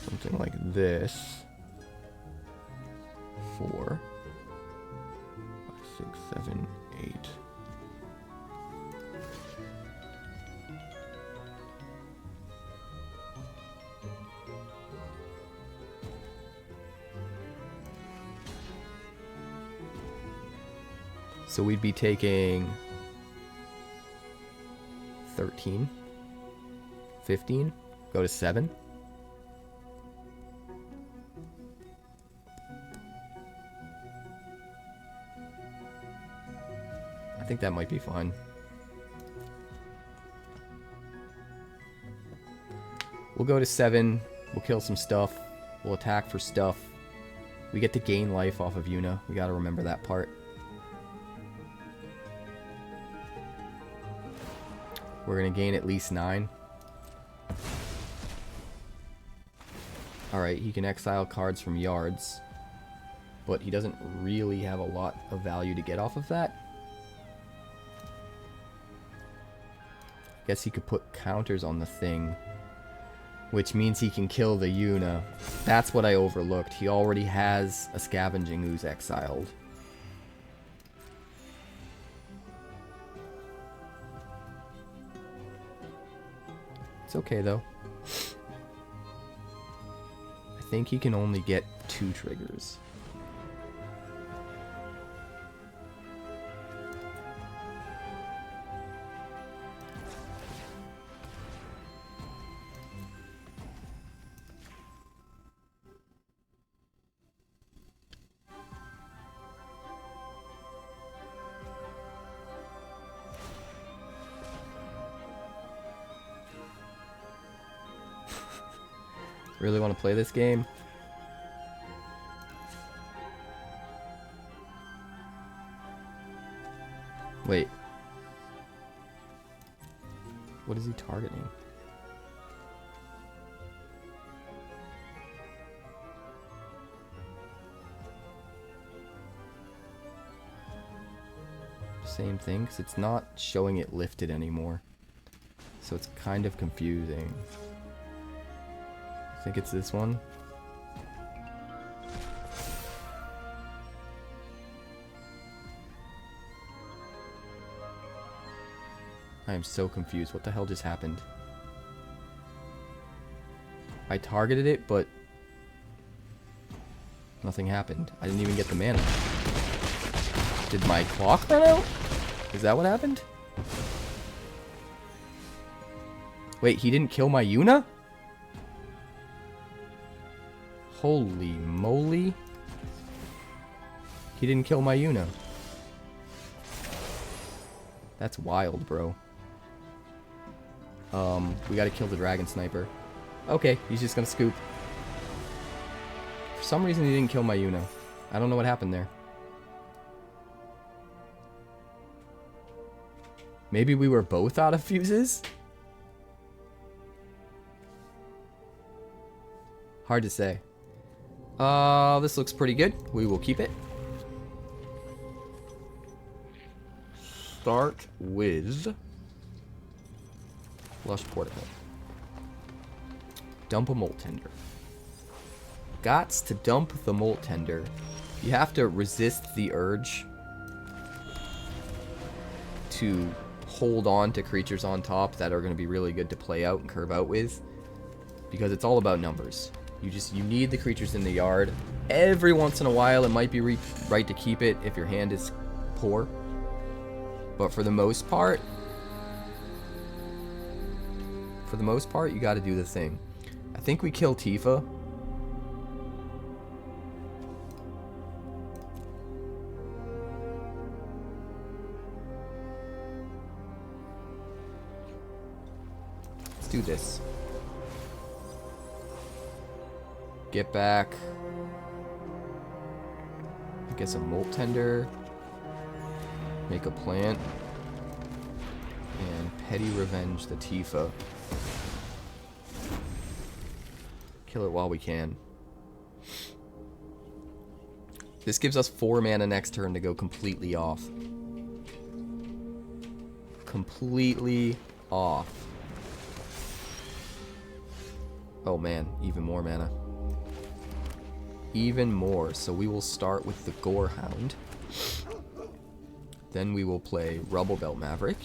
something like this. 4, 5, 6, 7, 8. So we'd be taking 13, 15, go to 7. I think that might be fine. We'll go to 7, we'll kill some stuff, we'll attack for stuff. We get to gain life off of Yuna, we gotta remember that part. We're going to gain at least 9. Alright, he can exile cards from yards. But he doesn't really have a lot of value to get off of that. I guess he could put counters on the thing. Which means he can kill the Yuna. That's what I overlooked. He already has a Scavenging Ooze exiled. It's okay, though. I think he can only get 2 triggers. Really want to play this game? Wait. What is he targeting? Same thing, because it's not showing it lifted anymore. So it's kind of confusing. I think it's this one. I am so confused. What the hell just happened? I targeted it, but nothing happened. I didn't even get the mana. Did my clock run out? Is that what happened? Wait, he didn't kill my Yuna? Holy moly. He didn't kill my Yuna. That's wild, bro. We gotta kill the dragon sniper. Okay, he's just gonna scoop. For some reason he didn't kill my Yuna. I don't know what happened there. Maybe we were both out of fuses? Hard to say. This looks pretty good. We will keep it. Start with Lush Portico. Dump a Molt Tender. Gots to dump the Molt Tender. You have to resist the urge to hold on to creatures on top that are going to be really good to play out and curve out with, because it's all about numbers. You need the creatures in the yard. Every once in a while it might be right to keep it if your hand is poor, but for the most part you got to do the thing. I think we kill Tifa. Let's do this. Get back. Get some Molt Tender. Make a plant. And petty revenge the Tifa. Kill it while we can. This gives us 4 mana next turn to go completely off. Completely off. Oh man, even more mana. Even more. So we will start with the Gorehound. Then we will play Rubblebelt Maverick.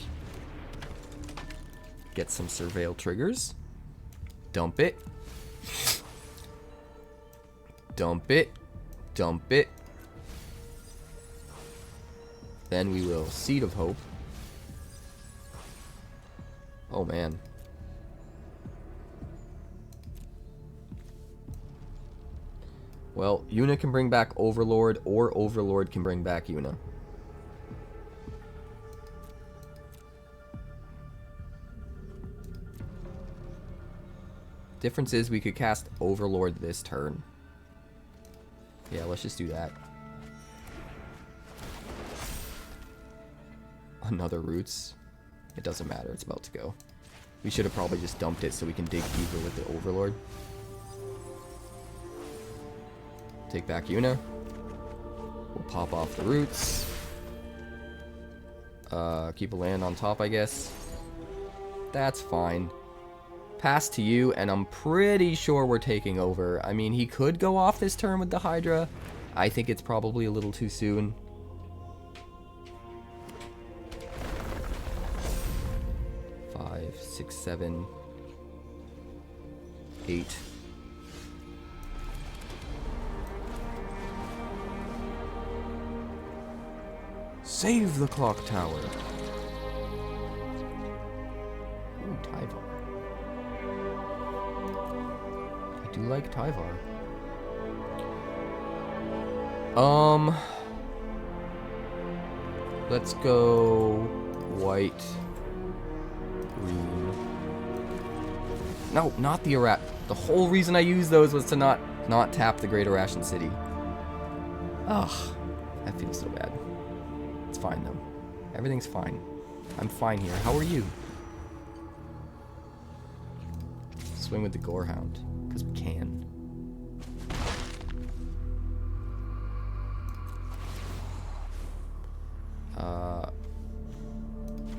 Get some Surveil triggers. Dump it. Dump it. Dump it. Then we will Seed of Hope. Oh man. Well, Yuna can bring back Overlord, or Overlord can bring back Yuna. Difference is we could cast Overlord this turn. Yeah, let's just do that. Another Roots. It doesn't matter, it's about to go. We should have probably just dumped it so we can dig deeper with the Overlord. Take back Yuna. We'll pop off the Roots. Keep a land on top, I guess. That's fine. Pass to you, and I'm pretty sure we're taking over. I mean, he could go off this turn with the Hydra. I think it's probably a little too soon. Five, 6, 7, 8. Save the clock tower. Ooh, Tyvar. I do like Tyvar. Let's go white, green. No, not the Arat. The whole reason I used those was to not tap the Great Arashan City. Ugh, I feel so bad. It's fine though. Everything's fine. I'm fine here. How are you? Swing with the Gorehound, because we can.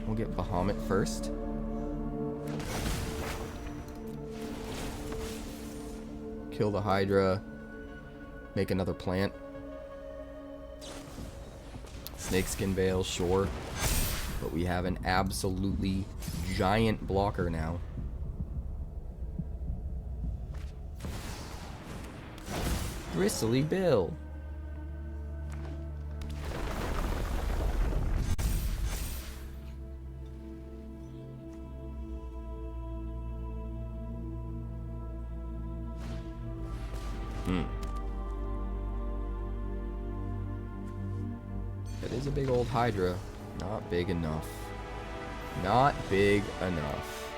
We'll get Bahamut first. Kill the Hydra. Make another plant. Snakeskin Veil, sure. But we have an absolutely giant blocker now. Bristly Bill. That is a big old Hydra. Not big enough. Not big enough.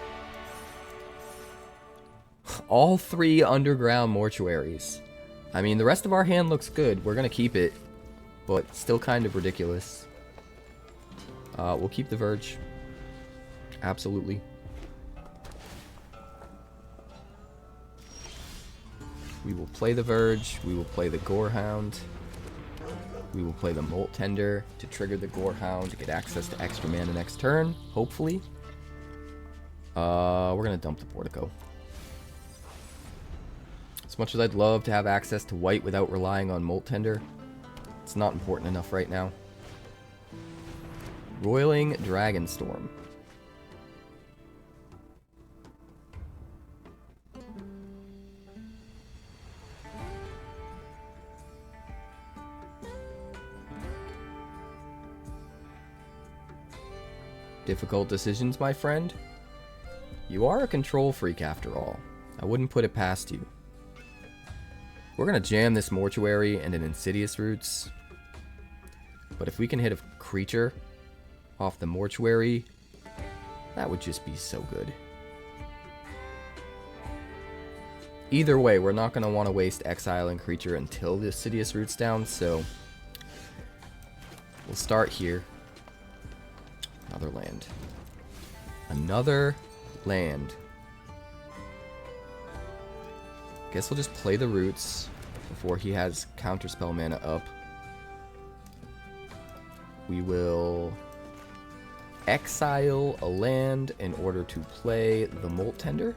All 3 Underground Mortuaries. I mean, the rest of our hand looks good. We're gonna keep it, but still kind of ridiculous. We'll keep the Verge. Absolutely. We will play the Verge. We will play the Gorehound. We will play the Molt Tender to trigger the Gorehound to get access to extra mana next turn, hopefully. We're going to dump the Portico. As much as I'd love to have access to white without relying on Molt Tender, it's not important enough right now. Roiling Dragonstorm. Difficult decisions, my friend? You are a control freak after all. I wouldn't put it past you. We're going to jam this Mortuary and an Insidious Roots. But if we can hit a creature off the Mortuary, that would just be so good. Either way, we're not going to want to waste Exile and creature until the Insidious Roots down, so we'll start here. Another land. Another land. Guess we'll just play the Roots before he has counterspell mana up. We will exile a land in order to play the Molt Tender.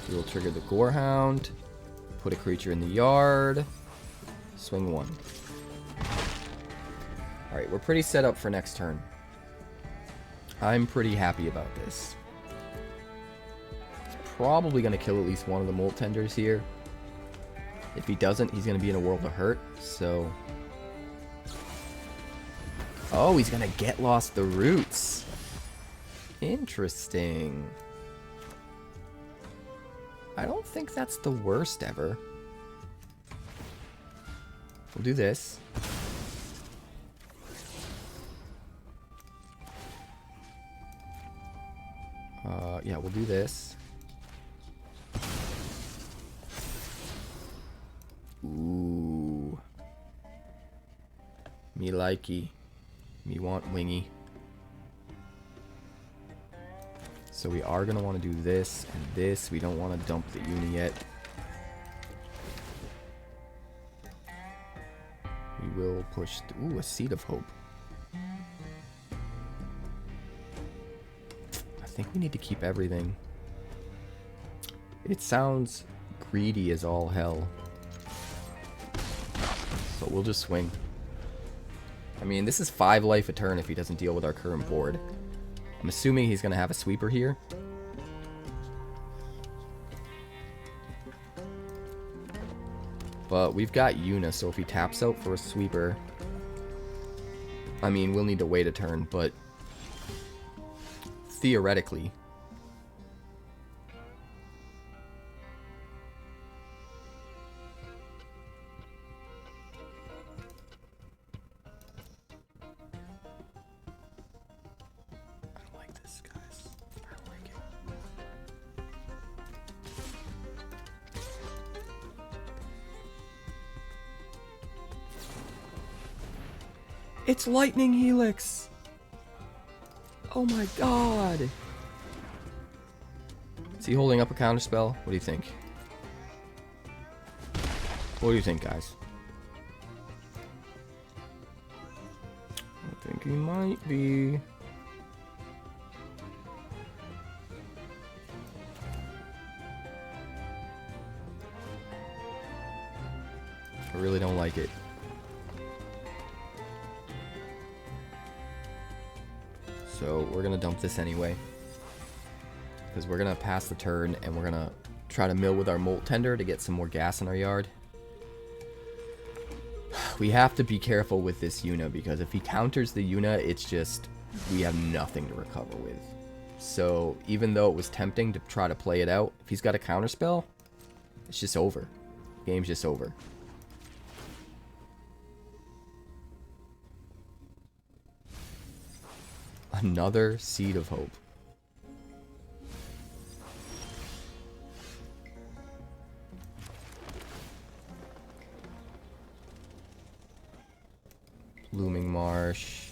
We will trigger the Gorehound, put a creature in the yard, swing one. Alright, we're pretty set up for next turn. I'm pretty happy about this. He's probably going to kill at least one of the Molt Tenders here. If he doesn't, he's going to be in a world of hurt, so... Oh, he's going to get lost the Roots. Interesting. I don't think that's the worst ever. We'll do this. Yeah, we'll do this. Ooh. Me likey. Me want wingy. So we are going to want to do this and this. We don't want to dump the Yuna yet. We will push... Ooh, a Seed of Hope. I think we need to keep everything. It sounds greedy as all hell. But we'll just swing. I mean, this is 5 life a turn if he doesn't deal with our current board. I'm assuming he's going to have a sweeper here. But we've got Yuna, so if he taps out for a sweeper... I mean, we'll need to wait a turn, but... Theoretically... It's Lightning Helix! Oh my god! Is he holding up a counterspell? What do you think? What do you think, guys? I think he might be. I really don't like it. So we're gonna dump this anyway, because we're gonna pass the turn and we're gonna try to mill with our Molt Tender to get some more gas in our yard. We have to be careful with this Yuna, because if he counters the Yuna, it's just, we have nothing to recover with. So even though it was tempting to try to play it out, if he's got a counterspell, it's just over. Game's just over. Another Seed of Hope. Blooming Marsh.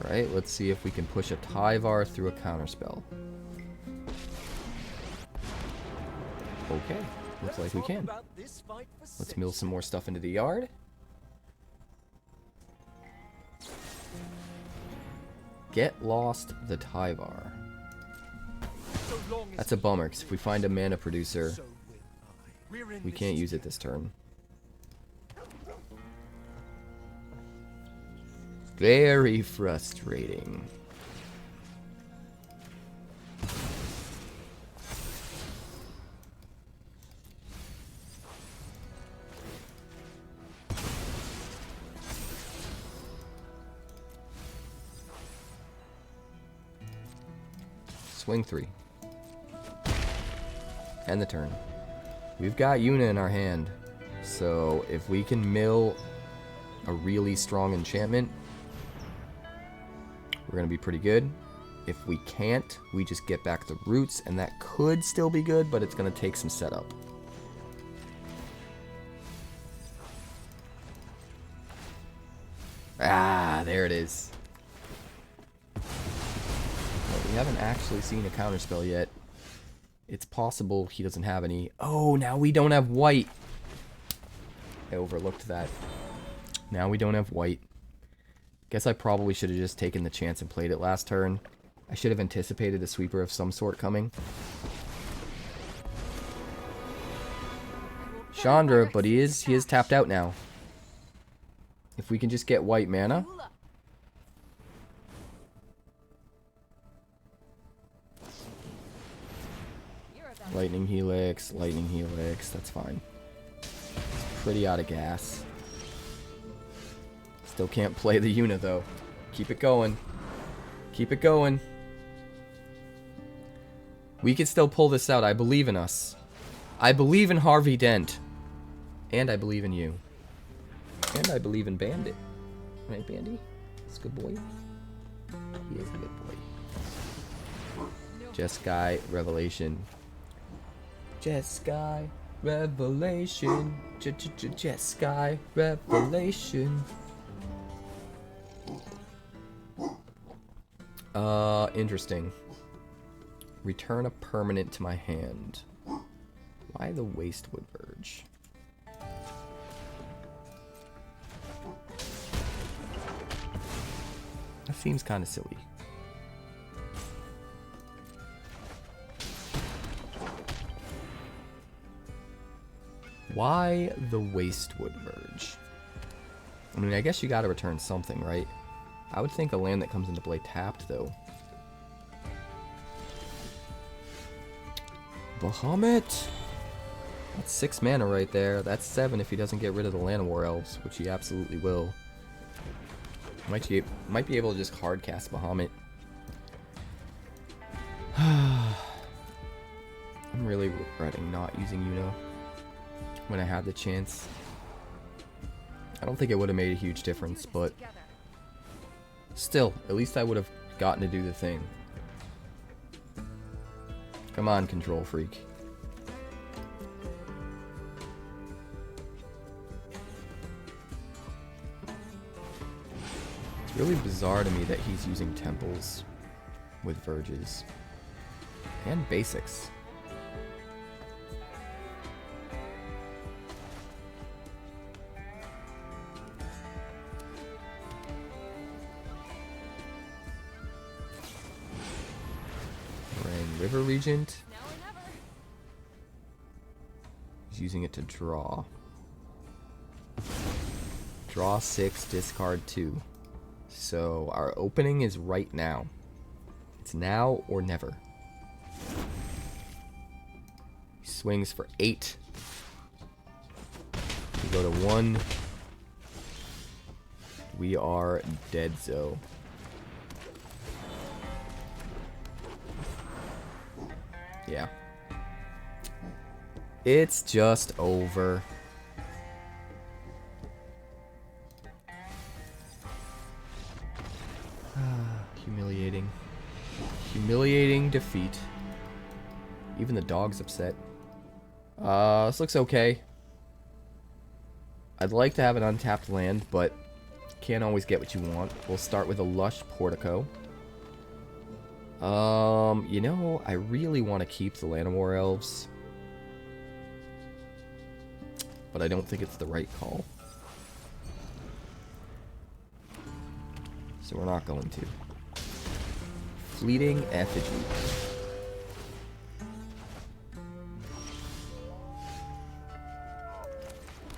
Right, let's see if we can push a 𝐻𝕍𝑠 through a counterspell. Okay, looks like we can. Let's mill some more stuff into the yard. Get lost the 𝐻𝕉𝑚𝑒. That's a bummer, because if we find a mana producer, we can't use it this turn. Very frustrating. Swing 3. End the turn. We've got Yuna in our hand, so if we can mill a really strong enchantment, we're going to be pretty good. If we can't, we just get back the roots, and that could still be good, but it's going to take some setup. Ah, there it is. Well, we haven't actually seen a counterspell yet. It's possible he doesn't have any. Oh, now we don't have white. I overlooked that. Now we don't have white. Guess I probably should have just taken the chance and played it last turn. I should have anticipated a sweeper of some sort coming. Chandra, but he is tapped out now. If we can just get white mana. Lightning Helix, that's fine. It's pretty out of gas. Still can't play the Yuna though. Keep it going. Keep it going. We can still pull this out. I believe in us. I believe in Harvey Dent. And I believe in you. And I believe in Bandit. Right, Bandy? He's a good boy. He is a good boy. Jeskai Revelation. Jeskai Revelation. Jeskai Revelation. Interesting. Return a permanent to my hand. Why the Wastewood Verge? That seems kind of silly. Why the Wastewood Verge? I mean, I guess you gotta return something, right? I would think a land that comes into play tapped, though. Bahamut! That's 6 mana right there. That's 7 if he doesn't get rid of the Llanowar Elves, which he absolutely will. Might be able to just hard cast Bahamut. I'm really regretting not using Yuna when I had the chance. I don't think it would have made a huge difference, but still, at least I would have gotten to do the thing. Come on, control freak. It's really bizarre to me that he's using temples with verges and basics. River Regent. He's using it to draw. Draw 6, discard 2. So our opening is right now. It's now or never. He swings for 8. We go to 1. We are dead, so. Yeah. It's just over. Humiliating. Humiliating defeat. Even the dog's upset. This looks okay. I'd like to have an untapped land, but can't always get what you want. We'll start with a Lush Portico. You know, I really want to keep the Llanowar Elves. but I don't think it's the right call. So we're not going to. Fleeting Effigy.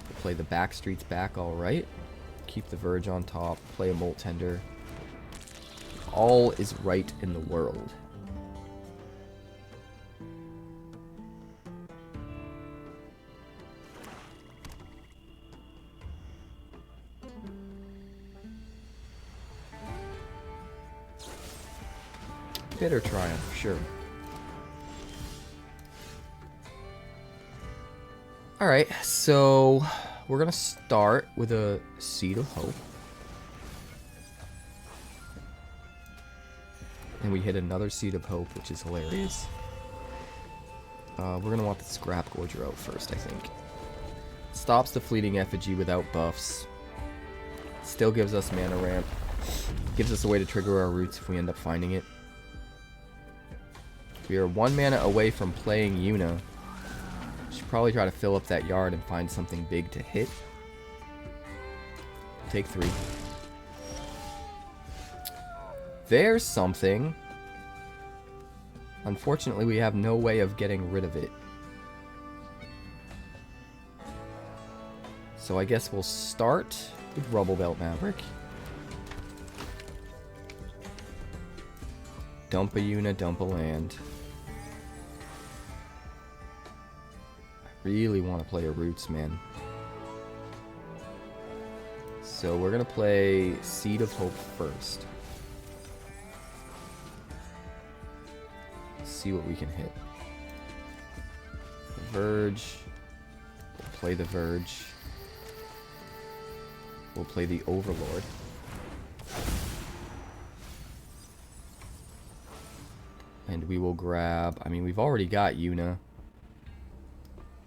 We'll play the back streets back, alright. Keep the Verge on top. Play a Molt Tender. All is right in the world. Bitter Triumph, sure. Alright, so we're gonna start with a Seed of Hope. And we hit another Seed of Hope, which is hilarious. We're gonna want the Scrapgorger out first, I think. Stops the Fleeting Effigy without buffs. Still gives us mana ramp. Gives us a way to trigger our roots if we end up finding it. We are 1 mana away from playing Yuna. Should probably try to fill up that yard and find something big to hit. Take 3. There's something. Unfortunately, we have no way of getting rid of it. So I guess we'll start with Rubblebelt Maverick. Dump a Yuna, dump a land. Really want to play a Roots, man. So we're going to play Seed of Hope first. See what we can hit. The Verge. We'll play the Verge. We'll play the Overlord. And we will grab... I mean, we've already got Yuna.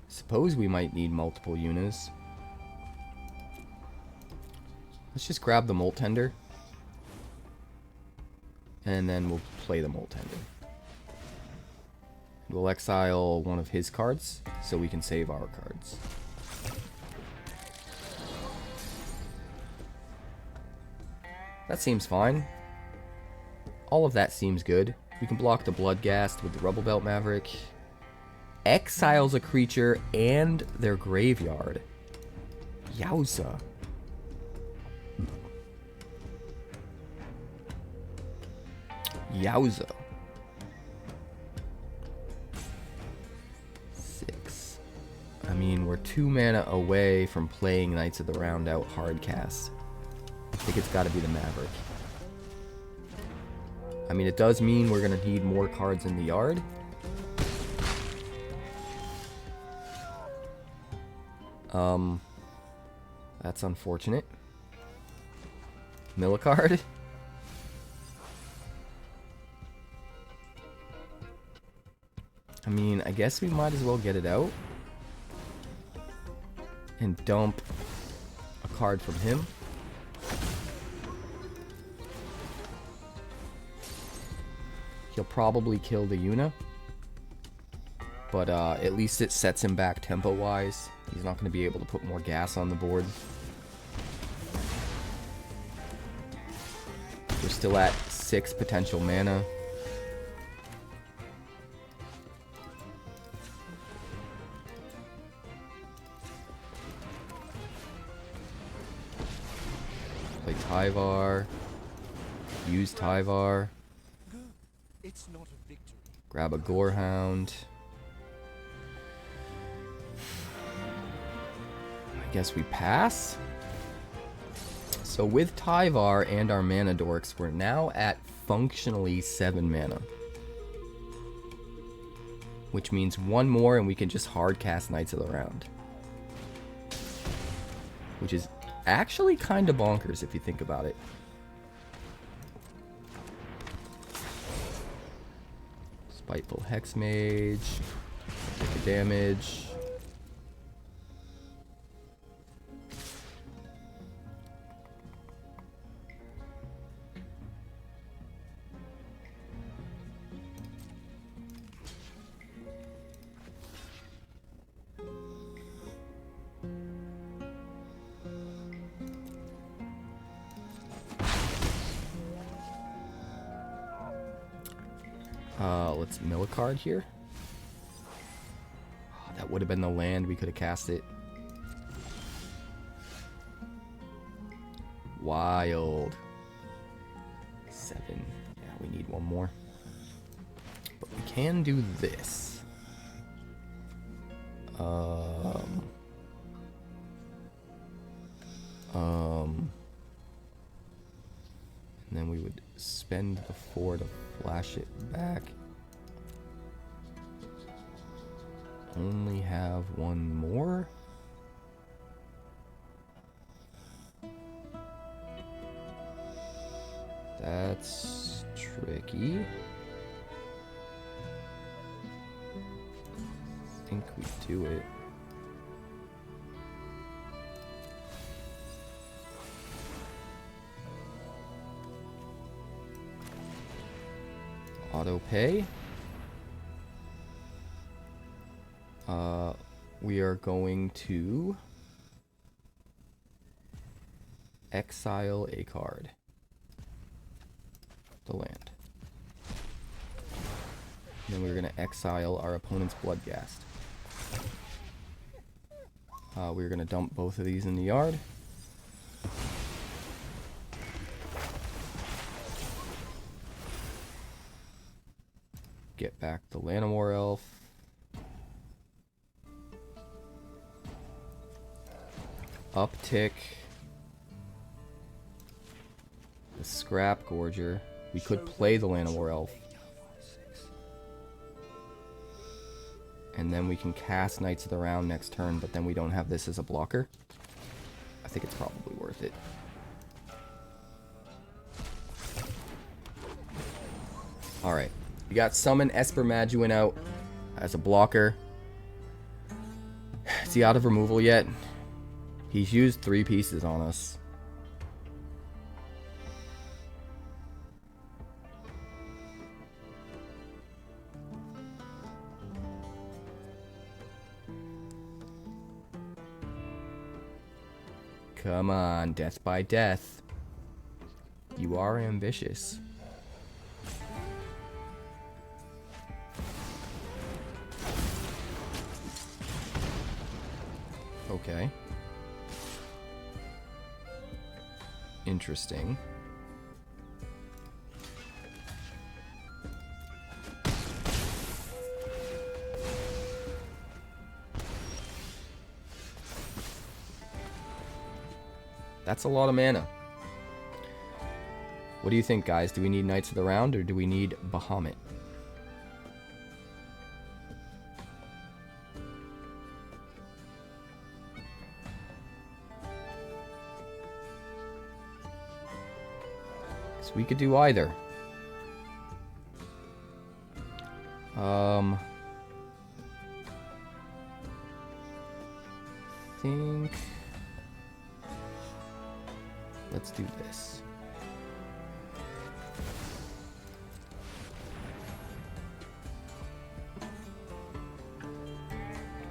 Suppose we might need multiple Yunas. Let's just grab the Molt Tender. And then we'll play the Molt Tender. We'll exile one of his cards, so we can save our cards. That seems fine. All of that seems good. We can block the Bloodghast with the Rubblebelt Maverick. Exiles a creature and their graveyard. Yowza. Yowza. 6. I mean, we're 2 mana away from playing Knights of the Round out hardcast. I think it's got to be the Maverick. I mean, it does mean we're going to need more cards in the yard. That's unfortunate. Mill a card. I mean, I guess we might as well get it out. And dump a card from him. He'll probably kill the Yuna. But at least it sets him back tempo-wise. He's not going to be able to put more gas on the board. We're still at 6 potential mana. Play Tyvar. Use Tyvar. It's not a victory. Grab a Gorehound. I guess we pass. So with Tyvar and our mana dorks, we're now at functionally 7 mana. Which means 1 more and we can just hard cast Knights of the Round. Which is actually kind of bonkers if you think about it. Spiteful Hexmage. Take the damage. Let's mill a card here. Oh, that would have been the land. We could have cast it. Wild. 7. Yeah, we need one more. But we can do this. And then we would spend the 4 to flash it back. Only have one more. That's tricky. I think we do it. Auto pay. We are going to exile a card. The land. And then we're going to exile our opponent's Bloodghast. We're going to dump both of these in the yard. Get back the Llanowar Elf. Uptick the Scrapgorger. We could play the Llanowar Elf. And then we can cast Knights of the Round next turn, but then we don't have this as a blocker. I think it's probably worth it. Alright. We got Summon Esper Origins out as a blocker. Is he out of removal yet? He's used 3 pieces on us. Come on, death by death. You are ambitious. Okay. Interesting. That's a lot of mana. What do you think, guys? Do we need Knights of the Round or do we need Bahamut? So we could do either. Think. Let's do this.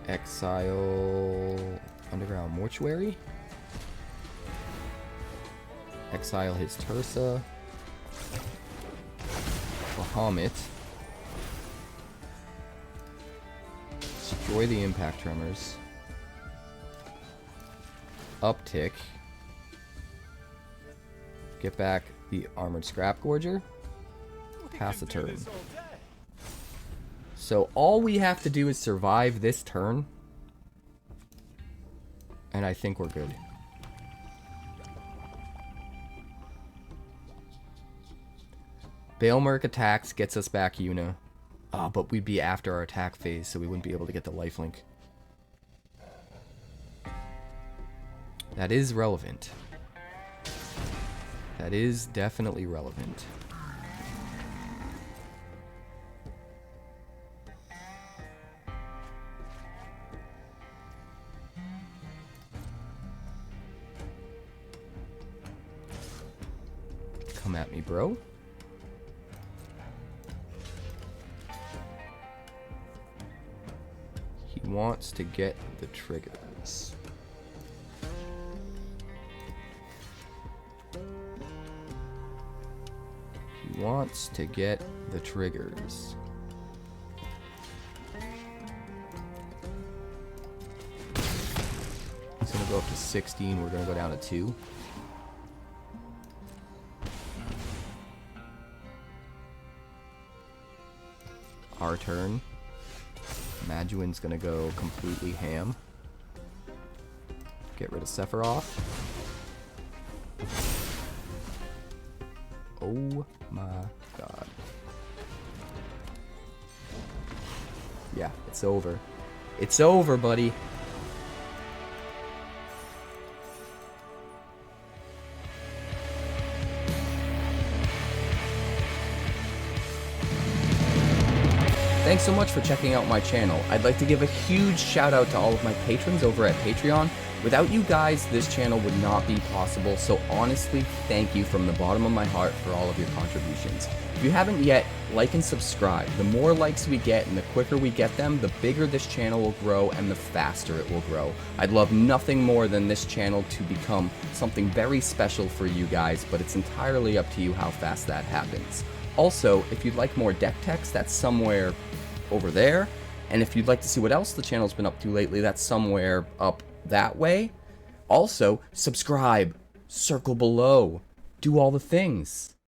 Exile Underground Mortuary. Exile his Tirsa. Bahamut. Destroy the Impact Tremors. Uptick. Get back the Armored Scrapgorger. Pass the turn. So all we have to do is survive this turn. And I think we're good. ℍ𝑚𝑒 attacks, gets us back Yuna. But we'd be after our attack phase, so we wouldn't be able to get the lifelink. That is relevant. That is definitely relevant. Come at me, bro. He wants to get the triggers. He wants to get the triggers. go up to 16. We're going to go down to 2. Our turn. Maduin's going to go completely ham. Get rid of Sephiroth. Oh my god. Yeah, it's over. It's over, buddy. Thanks so much for checking out my channel. I'd like to give a huge shout out to all of my patrons over at Patreon. Without you guys, this channel would not be possible, so honestly, thank you from the bottom of my heart for all of your contributions. If you haven't yet, like and subscribe. The more likes we get and the quicker we get them, the bigger this channel will grow and the faster it will grow. I'd love nothing more than this channel to become something very special for you guys, but it's entirely up to you how fast that happens. Also, if you'd like more deck text, that's somewhere over there. And if you'd like to see what else the channel's been up to lately, that's somewhere up that way. Also, subscribe, circle below, do all the things.